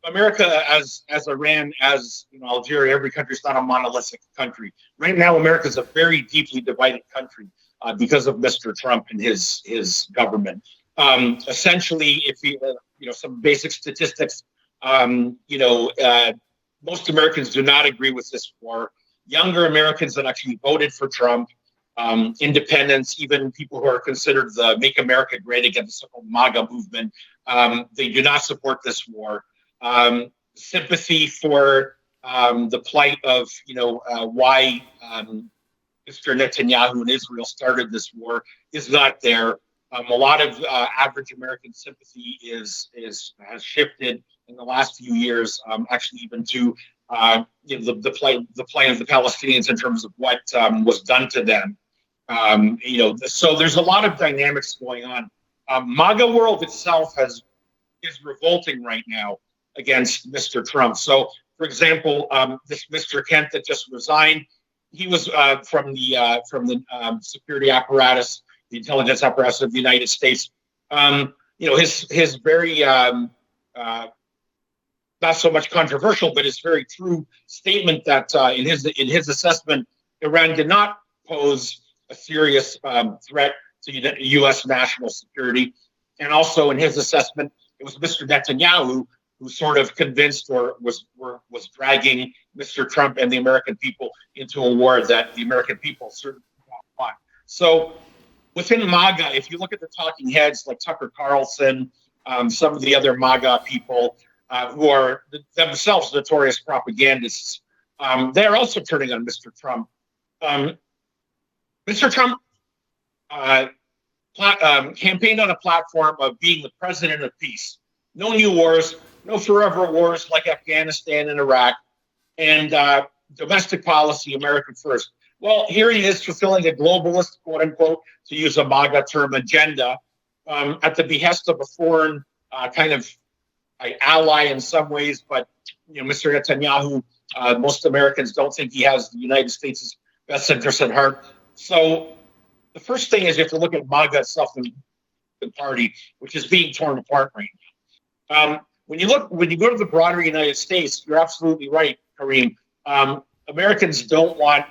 Speaker 4: America as Iran, as Algeria. Every country is not a monolithic country. Right now, America is a very deeply divided country because of Mr. Trump and his government. Essentially, if you some basic statistics, most Americans do not agree with this war. Younger Americans that actually voted for Trump, independents, even people who are considered the Make America Great Again, the so-called MAGA movement, they do not support this war. Sympathy for the plight of, why Mr. Netanyahu and Israel started this war is not there. A lot of average American sympathy has shifted in the last few years, actually even to the plight of the Palestinians in terms of what was done to them. So there's a lot of dynamics going on. MAGA world itself is revolting right now against Mr. Trump. So, for example, this Mr. Kent that just resigned, he was from the security apparatus, the intelligence apparatus of the United States. His very not so much controversial, but his very true statement that in his assessment, Iran did not pose a serious threat to U.S. national security, and also in his assessment, it was Mr. Netanyahu who sort of convinced or was dragging Mr. Trump and the American people into a war that the American people certainly don't want. So within MAGA, if you look at the talking heads like Tucker Carlson, some of the other MAGA people who are themselves notorious propagandists, they're also turning on Mr. Trump. Mr. Trump campaigned on a platform of being the president of peace. No new wars, no forever wars like Afghanistan and Iraq, and domestic policy, America first. Well, here he is fulfilling a globalist, quote unquote, to use a MAGA term, agenda at the behest of a foreign kind of ally in some ways. But Mr. Netanyahu, most Americans don't think he has the United States' best interest at heart. So the first thing is you have to look at MAGA itself, the party, which is being torn apart right now. When you go to the broader United States, you're absolutely right, Kareem. Americans don't want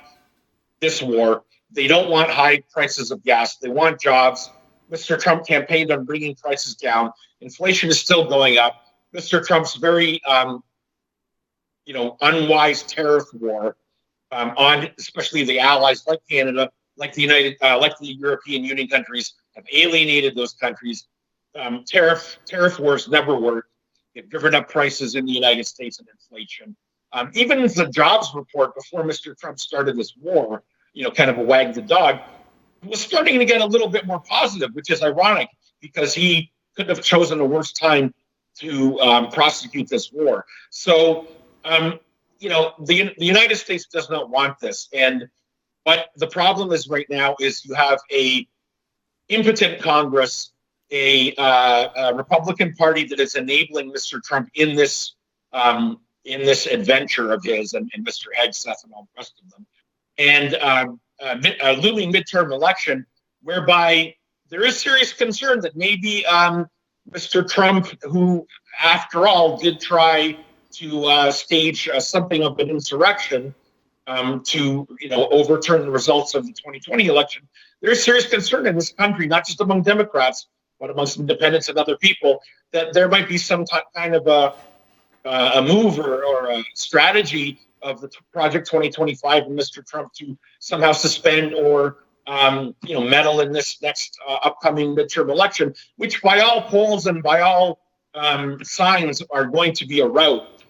Speaker 4: this war. They don't want high prices of gas. They want jobs. Mr. Trump campaigned on bringing prices down. Inflation is still going up. Mr. Trump's very, unwise tariff war on especially the allies like Canada, like the European Union countries, have alienated those countries. Tariff wars never work. They've driven up prices in the United States and inflation. Even the jobs report before Mr. Trump started this war, kind of a wag the dog, was starting to get a little bit more positive, which is ironic because he could have chosen a worse time to prosecute this war. So, the United States does not want this. But the problem is right now is you have a impotent Congress, a Republican Party that is enabling Mr. Trump in this adventure of his and Mr. Hegseth and all the rest of them, and a looming midterm election whereby there is serious concern that maybe Mr. Trump, who after all did try to stage something of an insurrection to overturn the results of the 2020 election, there is serious concern in this country, not just among Democrats, but amongst independents and other people, that there might be some kind of a move or a strategy of the Project 2025 and Mr. Trump to somehow suspend or meddle in this next upcoming midterm election, which by all polls and by all signs are going to be a rout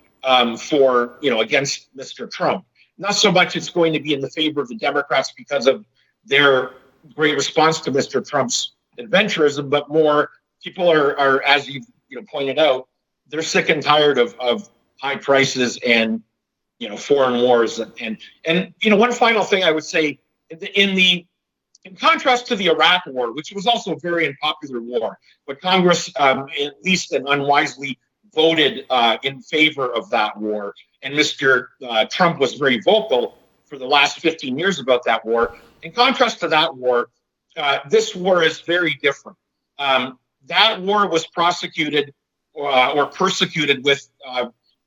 Speaker 4: for against Mr. Trump. Not so much it's going to be in the favor of the Democrats because of their great response to Mr. Trump's adventurism, but more people are as you pointed out, they're sick and tired of high prices and foreign wars and one final thing I would say in contrast to the Iraq War, which was also a very unpopular war, but Congress at least and unwisely voted in favor of that war, and Mr. Trump was very vocal for the last 15 years about that war. In contrast to that war, this war is very different. That war was prosecuted or persecuted with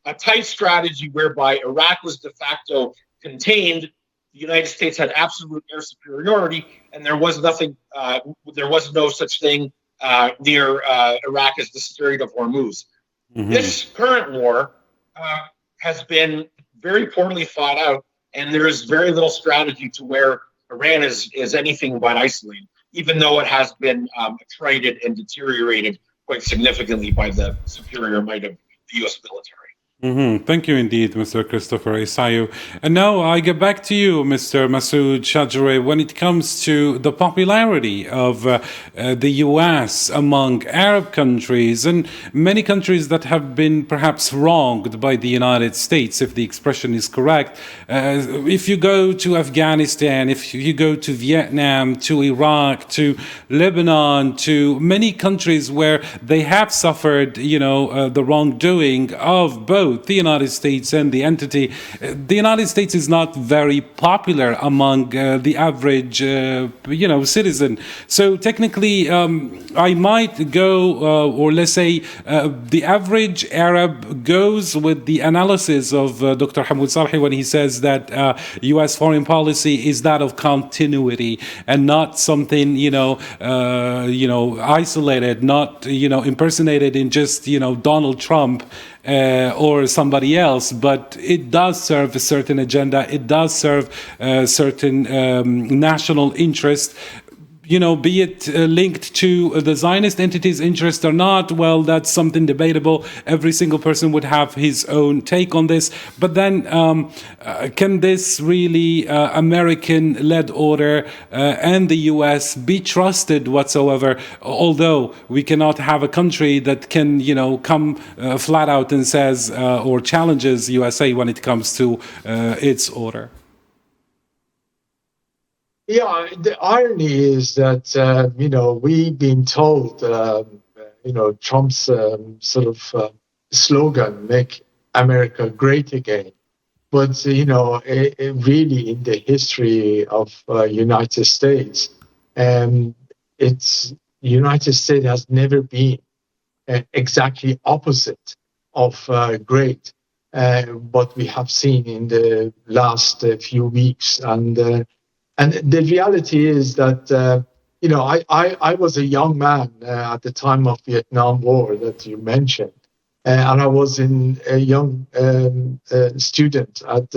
Speaker 4: a tight strategy whereby Iraq was de facto contained. The United States had absolute air superiority, and there was nothing. There was no such thing near Iraq as the Strait of Hormuz. Mm-hmm. This current war has been very poorly thought out, and there is very little strategy to where Iran is anything but isolated, even though it has been attrited and deteriorated quite significantly by the superior might of the U.S. military.
Speaker 1: Mm-hmm. Thank you indeed, Mr. Christopher Isayu. And now I get back to you, Mr. Masoud Shajri, when it comes to the popularity of the U.S. among Arab countries and many countries that have been perhaps wronged by the United States, if the expression is correct. If you go to Afghanistan, if you go to Vietnam, to Iraq, to Lebanon, to many countries where they have suffered, the wrongdoing of both the United States and the entity, the United States is not very popular among the average, citizen. So technically, I might go, or let's say, the average Arab goes with the analysis of Dr. Hamoud Salhi when he says that U.S. foreign policy is that of continuity and not something, isolated, not, impersonated in just, Donald Trump. Or somebody else, but it does serve a certain agenda. It does serve certain national interest. Be it linked to the Zionist entity's interest or not, well, that's something debatable. Every single person would have his own take on this. But then, can this really American-led order and the U.S. be trusted whatsoever? Although we cannot have a country that can, come flat out and says or challenges USA when it comes to its order.
Speaker 6: Yeah, the irony is that, we've been told, Trump's slogan, make America great again. But, really in the history of United States, United States has never been exactly opposite of great, what we have seen in the last few weeks. And the reality is that, I was a young man at the time of the Vietnam War that you mentioned. And I was a young student at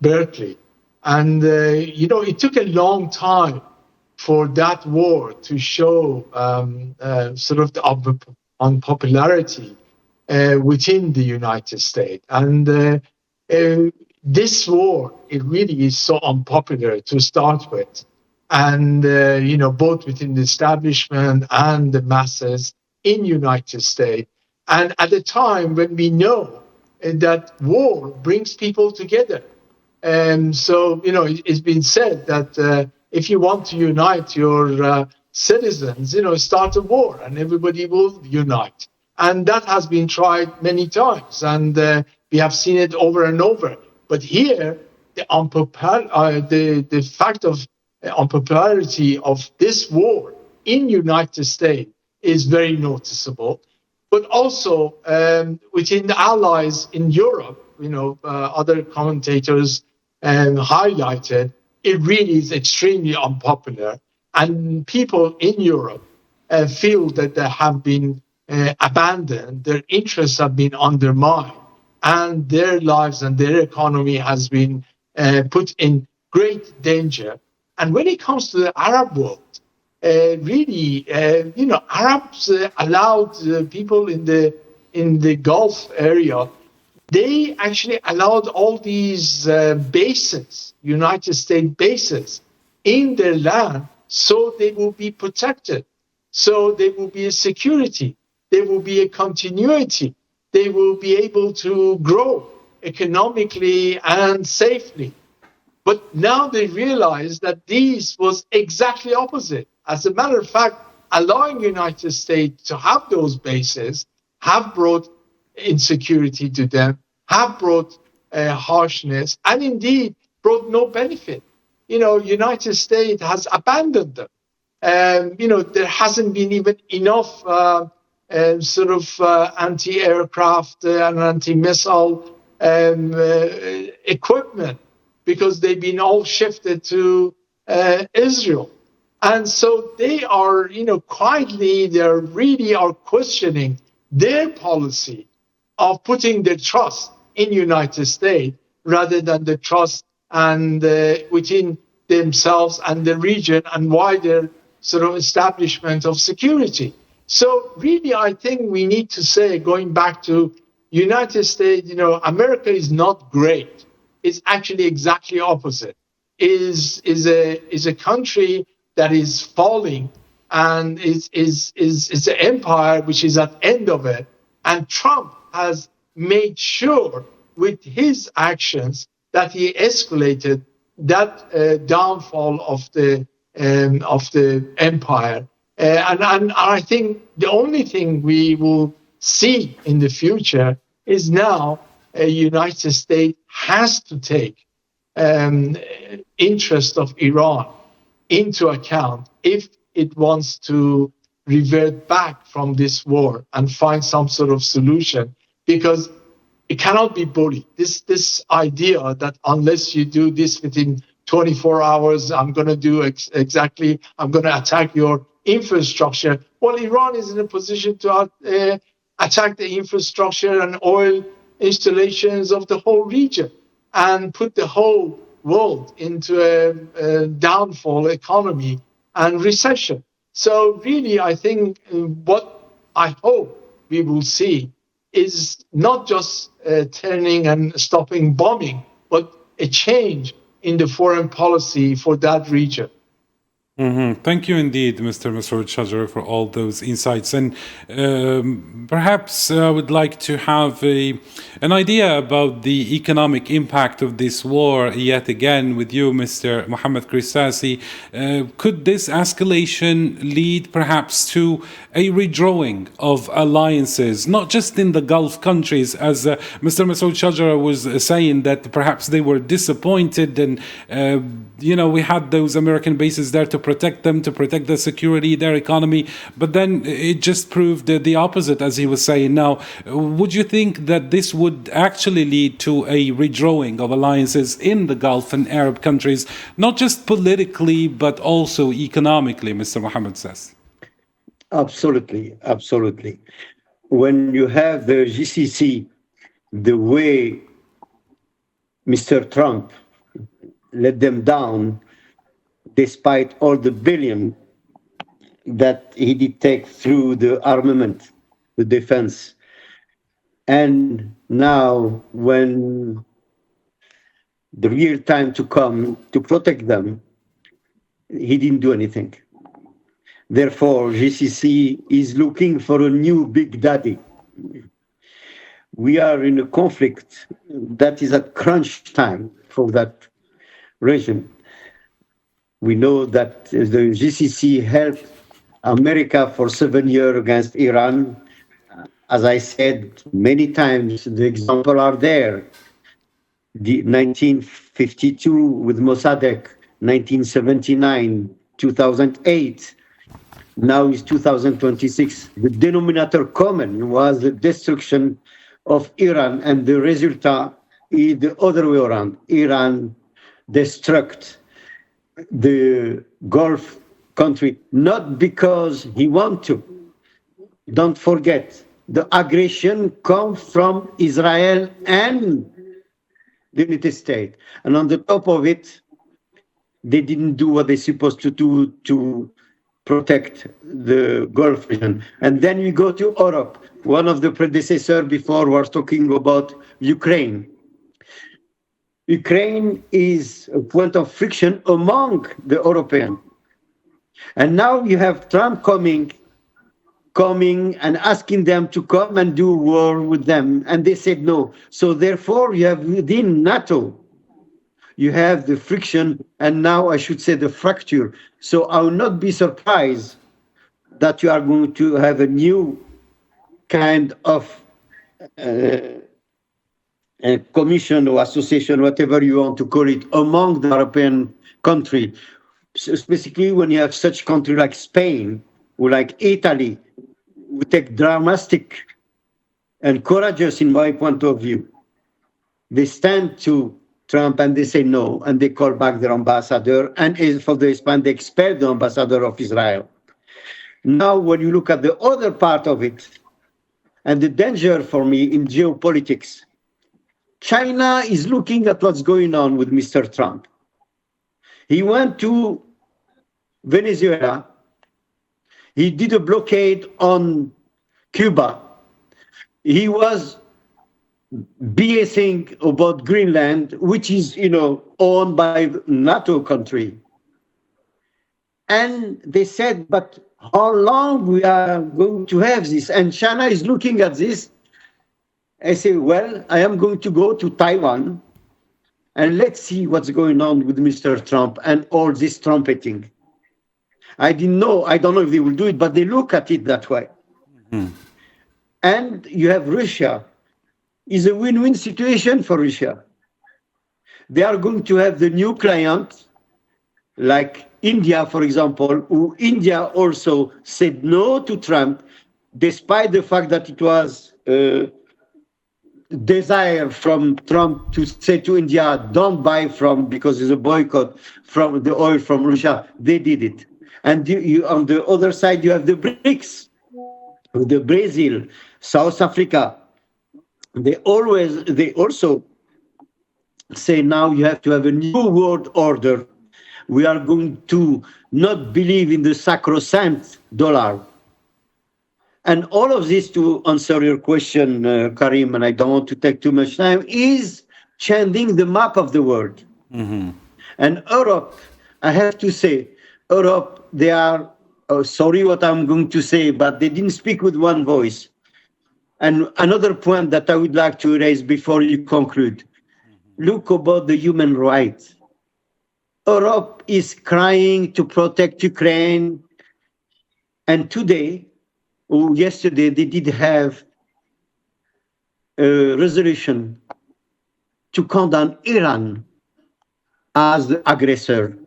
Speaker 6: Berkeley. And, it took a long time for that war to show the unpopularity within the United States. And this war, it really is so unpopular to start with. And, both within the establishment and the masses in United States. And at a time when we know that war brings people together. So, it's been said that if you want to unite your citizens, start a war and everybody will unite. And that has been tried many times. And we have seen it over and over. But here, the fact of unpopularity of this war in United States is very noticeable, but also within the allies in Europe, other commentators highlighted, it really is extremely unpopular. And people in Europe feel that they have been abandoned, their interests have been undermined, and their lives and their economy has been put in great danger. And when it comes to the Arab world, Arabs allowed people in the Gulf area. They actually allowed all these bases, United States bases, in their land, so they will be protected, so there will be a security, there will be a continuity, they will be able to grow economically and safely. But now they realize that this was exactly opposite. As a matter of fact, allowing the United States to have those bases have brought insecurity to them, have brought harshness, and indeed brought no benefit. United States has abandoned them. There hasn't been even enough anti-aircraft and anti-missile equipment, because they've been all shifted to Israel. And so they are, quietly, they really are questioning their policy of putting their trust in United States rather than the trust and within themselves and the region and wider establishment of security. So really, I think we need to say, going back to United States, America is not great. It's actually exactly opposite. Is a country that is falling, and is an empire which is at the end of it. And Trump has made sure with his actions that he escalated that downfall of the empire. And I think the only thing we will see in the future is now United States has to take interest of Iran into account if it wants to revert back from this war and find some sort of solution, because it cannot be bullied. This idea that unless you do this within 24 hours, I'm going to do exactly, I'm going to attack your infrastructure. Well, Iran is in a position to attack the infrastructure and oil installations of the whole region and put the whole world into a downfall economy and recession. So really, I think what I hope we will see is not just turning and stopping bombing, but a change in the foreign policy for that region.
Speaker 1: Mm-hmm. Thank you indeed, Mr. Masoud Shajara, for all those insights. And perhaps I would like to have an idea about the economic impact of this war yet again with you, Mr. Mohammed Kristasi. Could this escalation lead perhaps to a redrawing of alliances, not just in the Gulf countries, as Mr. Masoud Shajara was saying, that perhaps they were disappointed and, we had those American bases there to protect them, to protect their security, their economy, but then it just proved the opposite, as he was saying. Now, would you think that this would actually lead to a redrawing of alliances in the Gulf and Arab countries, not just politically, but also economically, Mr. Mohammed says?
Speaker 5: Absolutely, absolutely. When you have the GCC, the way Mr. Trump let them down, despite all the billion that he did take through the armament, the defense. And now, when the real time to come to protect them, he didn't do anything. Therefore, GCC is looking for a new big daddy. We are in a conflict that is at crunch time for that region. We know that the GCC helped America for 7 years against Iran. As I said many times, the examples are there. The 1952 with Mossadegh, 1979, 2008, Now it's 2026. The denominator common was the destruction of Iran, and the result is the other way around. Iran destruct the Gulf country, not because he want to. Don't forget, the aggression comes from Israel and the United States. And on the top of it, they didn't do what they're supposed to do to protect the Gulf region. And then we go to Europe. One of the predecessors before was talking about Ukraine. Ukraine is a point of friction among the Europeans. And now you have Trump coming and asking them to come and do war with them. And they said no. So therefore, you have within NATO, you have the friction, and now I should say the fracture. So I will not be surprised that you are going to have a new kind of a commission or association, whatever you want to call it, among the European countries. Specifically when you have such countries like Spain or like Italy, who take dramatic and courageous, in my point of view. They stand to Trump and they say no, and they call back their ambassador, and for the Spain, they expel the ambassador of Israel. Now, when you look at the other part of it, and the danger for me in geopolitics, China is looking at what's going on with Mr. Trump. He went to Venezuela. He did a blockade on Cuba. He was BSing about Greenland, which is, owned by NATO country. And they said, but how long we are going to have this? And China is looking at this. I say, well, I am going to go to Taiwan and let's see what's going on with Mr. Trump and all this trumpeting. I don't know if they will do it, but they look at it that way. Mm-hmm. And you have Russia. It's a win-win situation for Russia. They are going to have the new client, like India, for example, who India also said no to Trump, despite the fact that it was desire from Trump to say to India, don't buy because there's a boycott from the oil from Russia. They did it. And you on the other side, you have the BRICS, the Brazil, South Africa. They also say now you have to have a new world order. We are going to not believe in the sacrosanct dollar. And all of this, to answer your question, Karim, and I don't want to take too much time, is changing the map of the world. Mm-hmm. And Europe, I have to say, Europe, they are, sorry what I'm going to say, but they didn't speak with one voice. And another point that I would like to raise before you conclude, look about the human rights. Europe is crying to protect Ukraine. And today, or yesterday, they did have a resolution to condemn Iran as the aggressor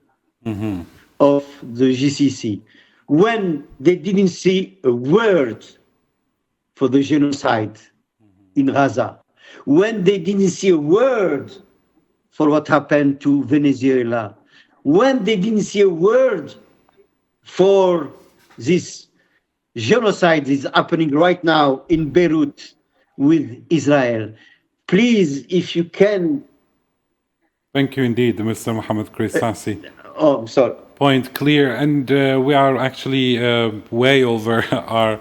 Speaker 5: of the GCC, when they didn't see a word for the genocide in Gaza, when they didn't see a word for what happened to Venezuela, when they didn't see a word for this genocide is happening right now in Beirut with Israel. Please, if you can.
Speaker 1: Thank you indeed, Mr. Mohammed Christasi.
Speaker 5: I'm sorry.
Speaker 1: Point clear, and we are actually way over our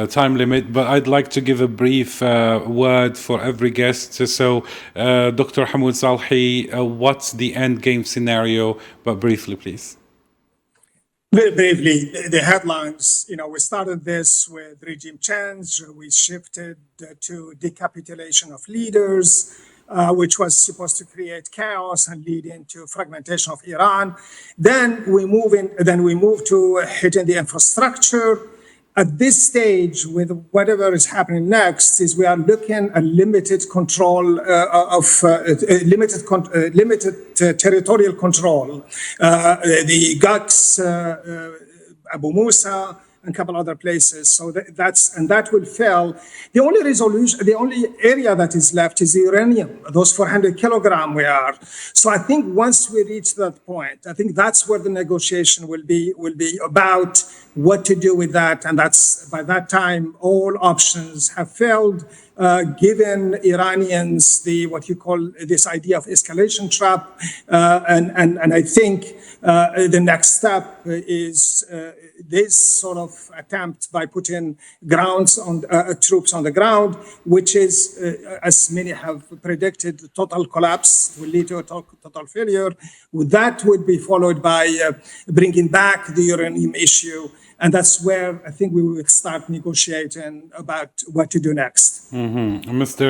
Speaker 1: time limit, but I'd like to give a brief word for every guest. So, Dr. Hamoud Salhi, what's the end game scenario? But briefly, please.
Speaker 3: Very briefly, the headlines, we started this with regime change. We shifted to decapitulation of leaders, which was supposed to create chaos and lead into fragmentation of Iran. Then we move to hitting the infrastructure. At this stage, with whatever is happening next, is we are looking at limited control limited territorial control. The GUCs Abu Musa, and a couple other places. So that will fail. The only area that is left is uranium, those 400 kilogram we are. So I think once we reach that point, I think that's where the negotiation will be about what to do with that. And that's by that time, all options have failed, given Iranians what you call this idea of escalation trap. And I think the next step is this sort of attempt by putting troops on the ground, which is, as many have predicted, total collapse, will lead to a total failure. That would be followed by bringing back the uranium issue. And that's where I think we will start negotiating about what to do next.
Speaker 1: Mr.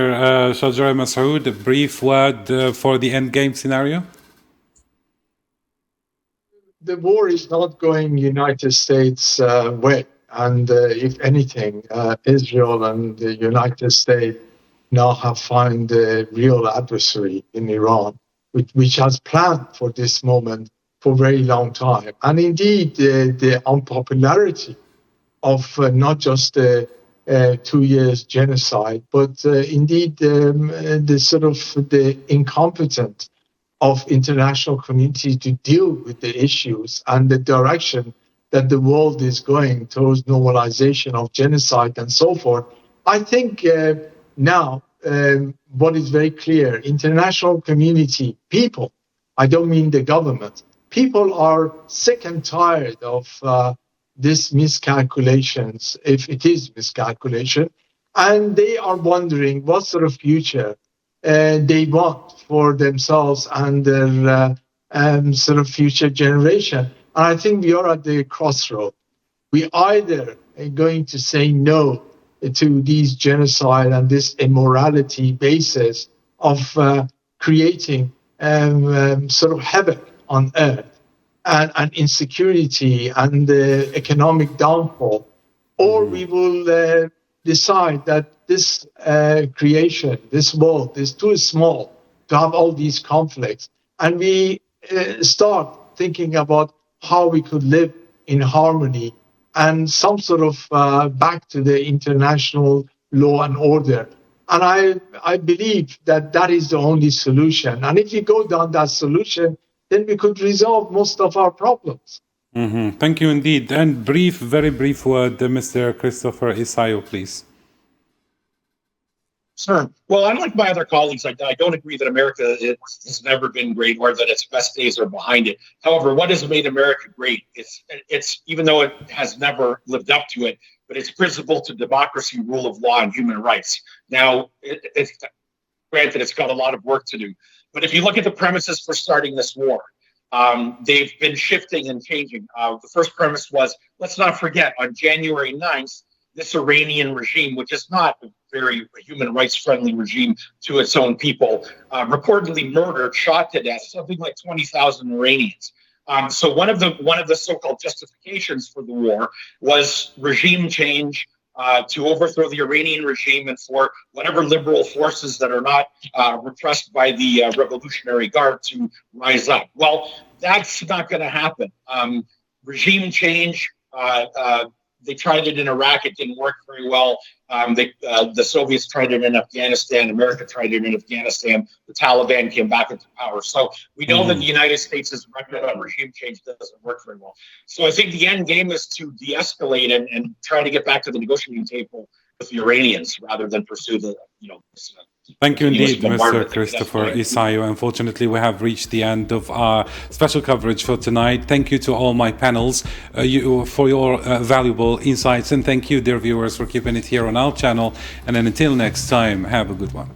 Speaker 1: Shajara Masoud, a brief word for the endgame scenario?
Speaker 6: The war is not going United States' way. And if anything, Israel and the United States now have found a real adversary in Iran, which has planned for this moment for a very long time. And indeed, the unpopularity of not just the 2 years genocide, but indeed the sort of the incompetence of international community to deal with the issues and the direction that the world is going towards normalization of genocide and so forth. I think now what is very clear, international community, people, I don't mean the government, people are sick and tired of these miscalculations, if it is miscalculation, and they are wondering what sort of future they want for themselves and their sort of future generation. And I think we are at the crossroad. We either are going to say no to these genocide and this immorality basis of creating sort of havoc on earth and insecurity and economic downfall, or we will decide that this creation, this world is too small to have all these conflicts, and we start thinking about how we could live in harmony and some sort of back to the international law and order. And I believe that that is the only solution. And if we go down that solution, then we could resolve most of our problems.
Speaker 1: Thank you indeed. And very brief word, Mr. Christopher Isayo, please.
Speaker 4: Sure. Well, unlike my other colleagues, I don't agree that America has never been great or that its best days are behind it. However, what has made America great, it's even though it has never lived up to it, but it's principle to democracy, rule of law, and human rights. Now, it's granted, it's got a lot of work to do. But if you look at the premises for starting this war, they've been shifting and changing. The first premise was, let's not forget, on January 9th, this Iranian regime, which is not a very human rights friendly regime to its own people, reportedly murdered, shot to death, something like 20,000 Iranians. So one of the so-called justifications for the war was regime change, to overthrow the Iranian regime and for whatever liberal forces that are not repressed by the Revolutionary Guard to rise up. Well, that's not going to happen. Regime change, they tried it in Iraq. It didn't work very well. The Soviets tried it in Afghanistan. America tried it in Afghanistan. The Taliban came back into power. So we know that the United States' record on regime change doesn't work very well. So I think the end game is to de-escalate and try to get back to the negotiating table with the Iranians rather than pursue the,
Speaker 1: Thank you indeed, Mr. Christopher Isayo. Unfortunately, we have reached the end of our special coverage for tonight. Thank you to all my panels for your valuable insights, and thank you, dear viewers, for keeping it here on our channel. And then until next time, have a good one.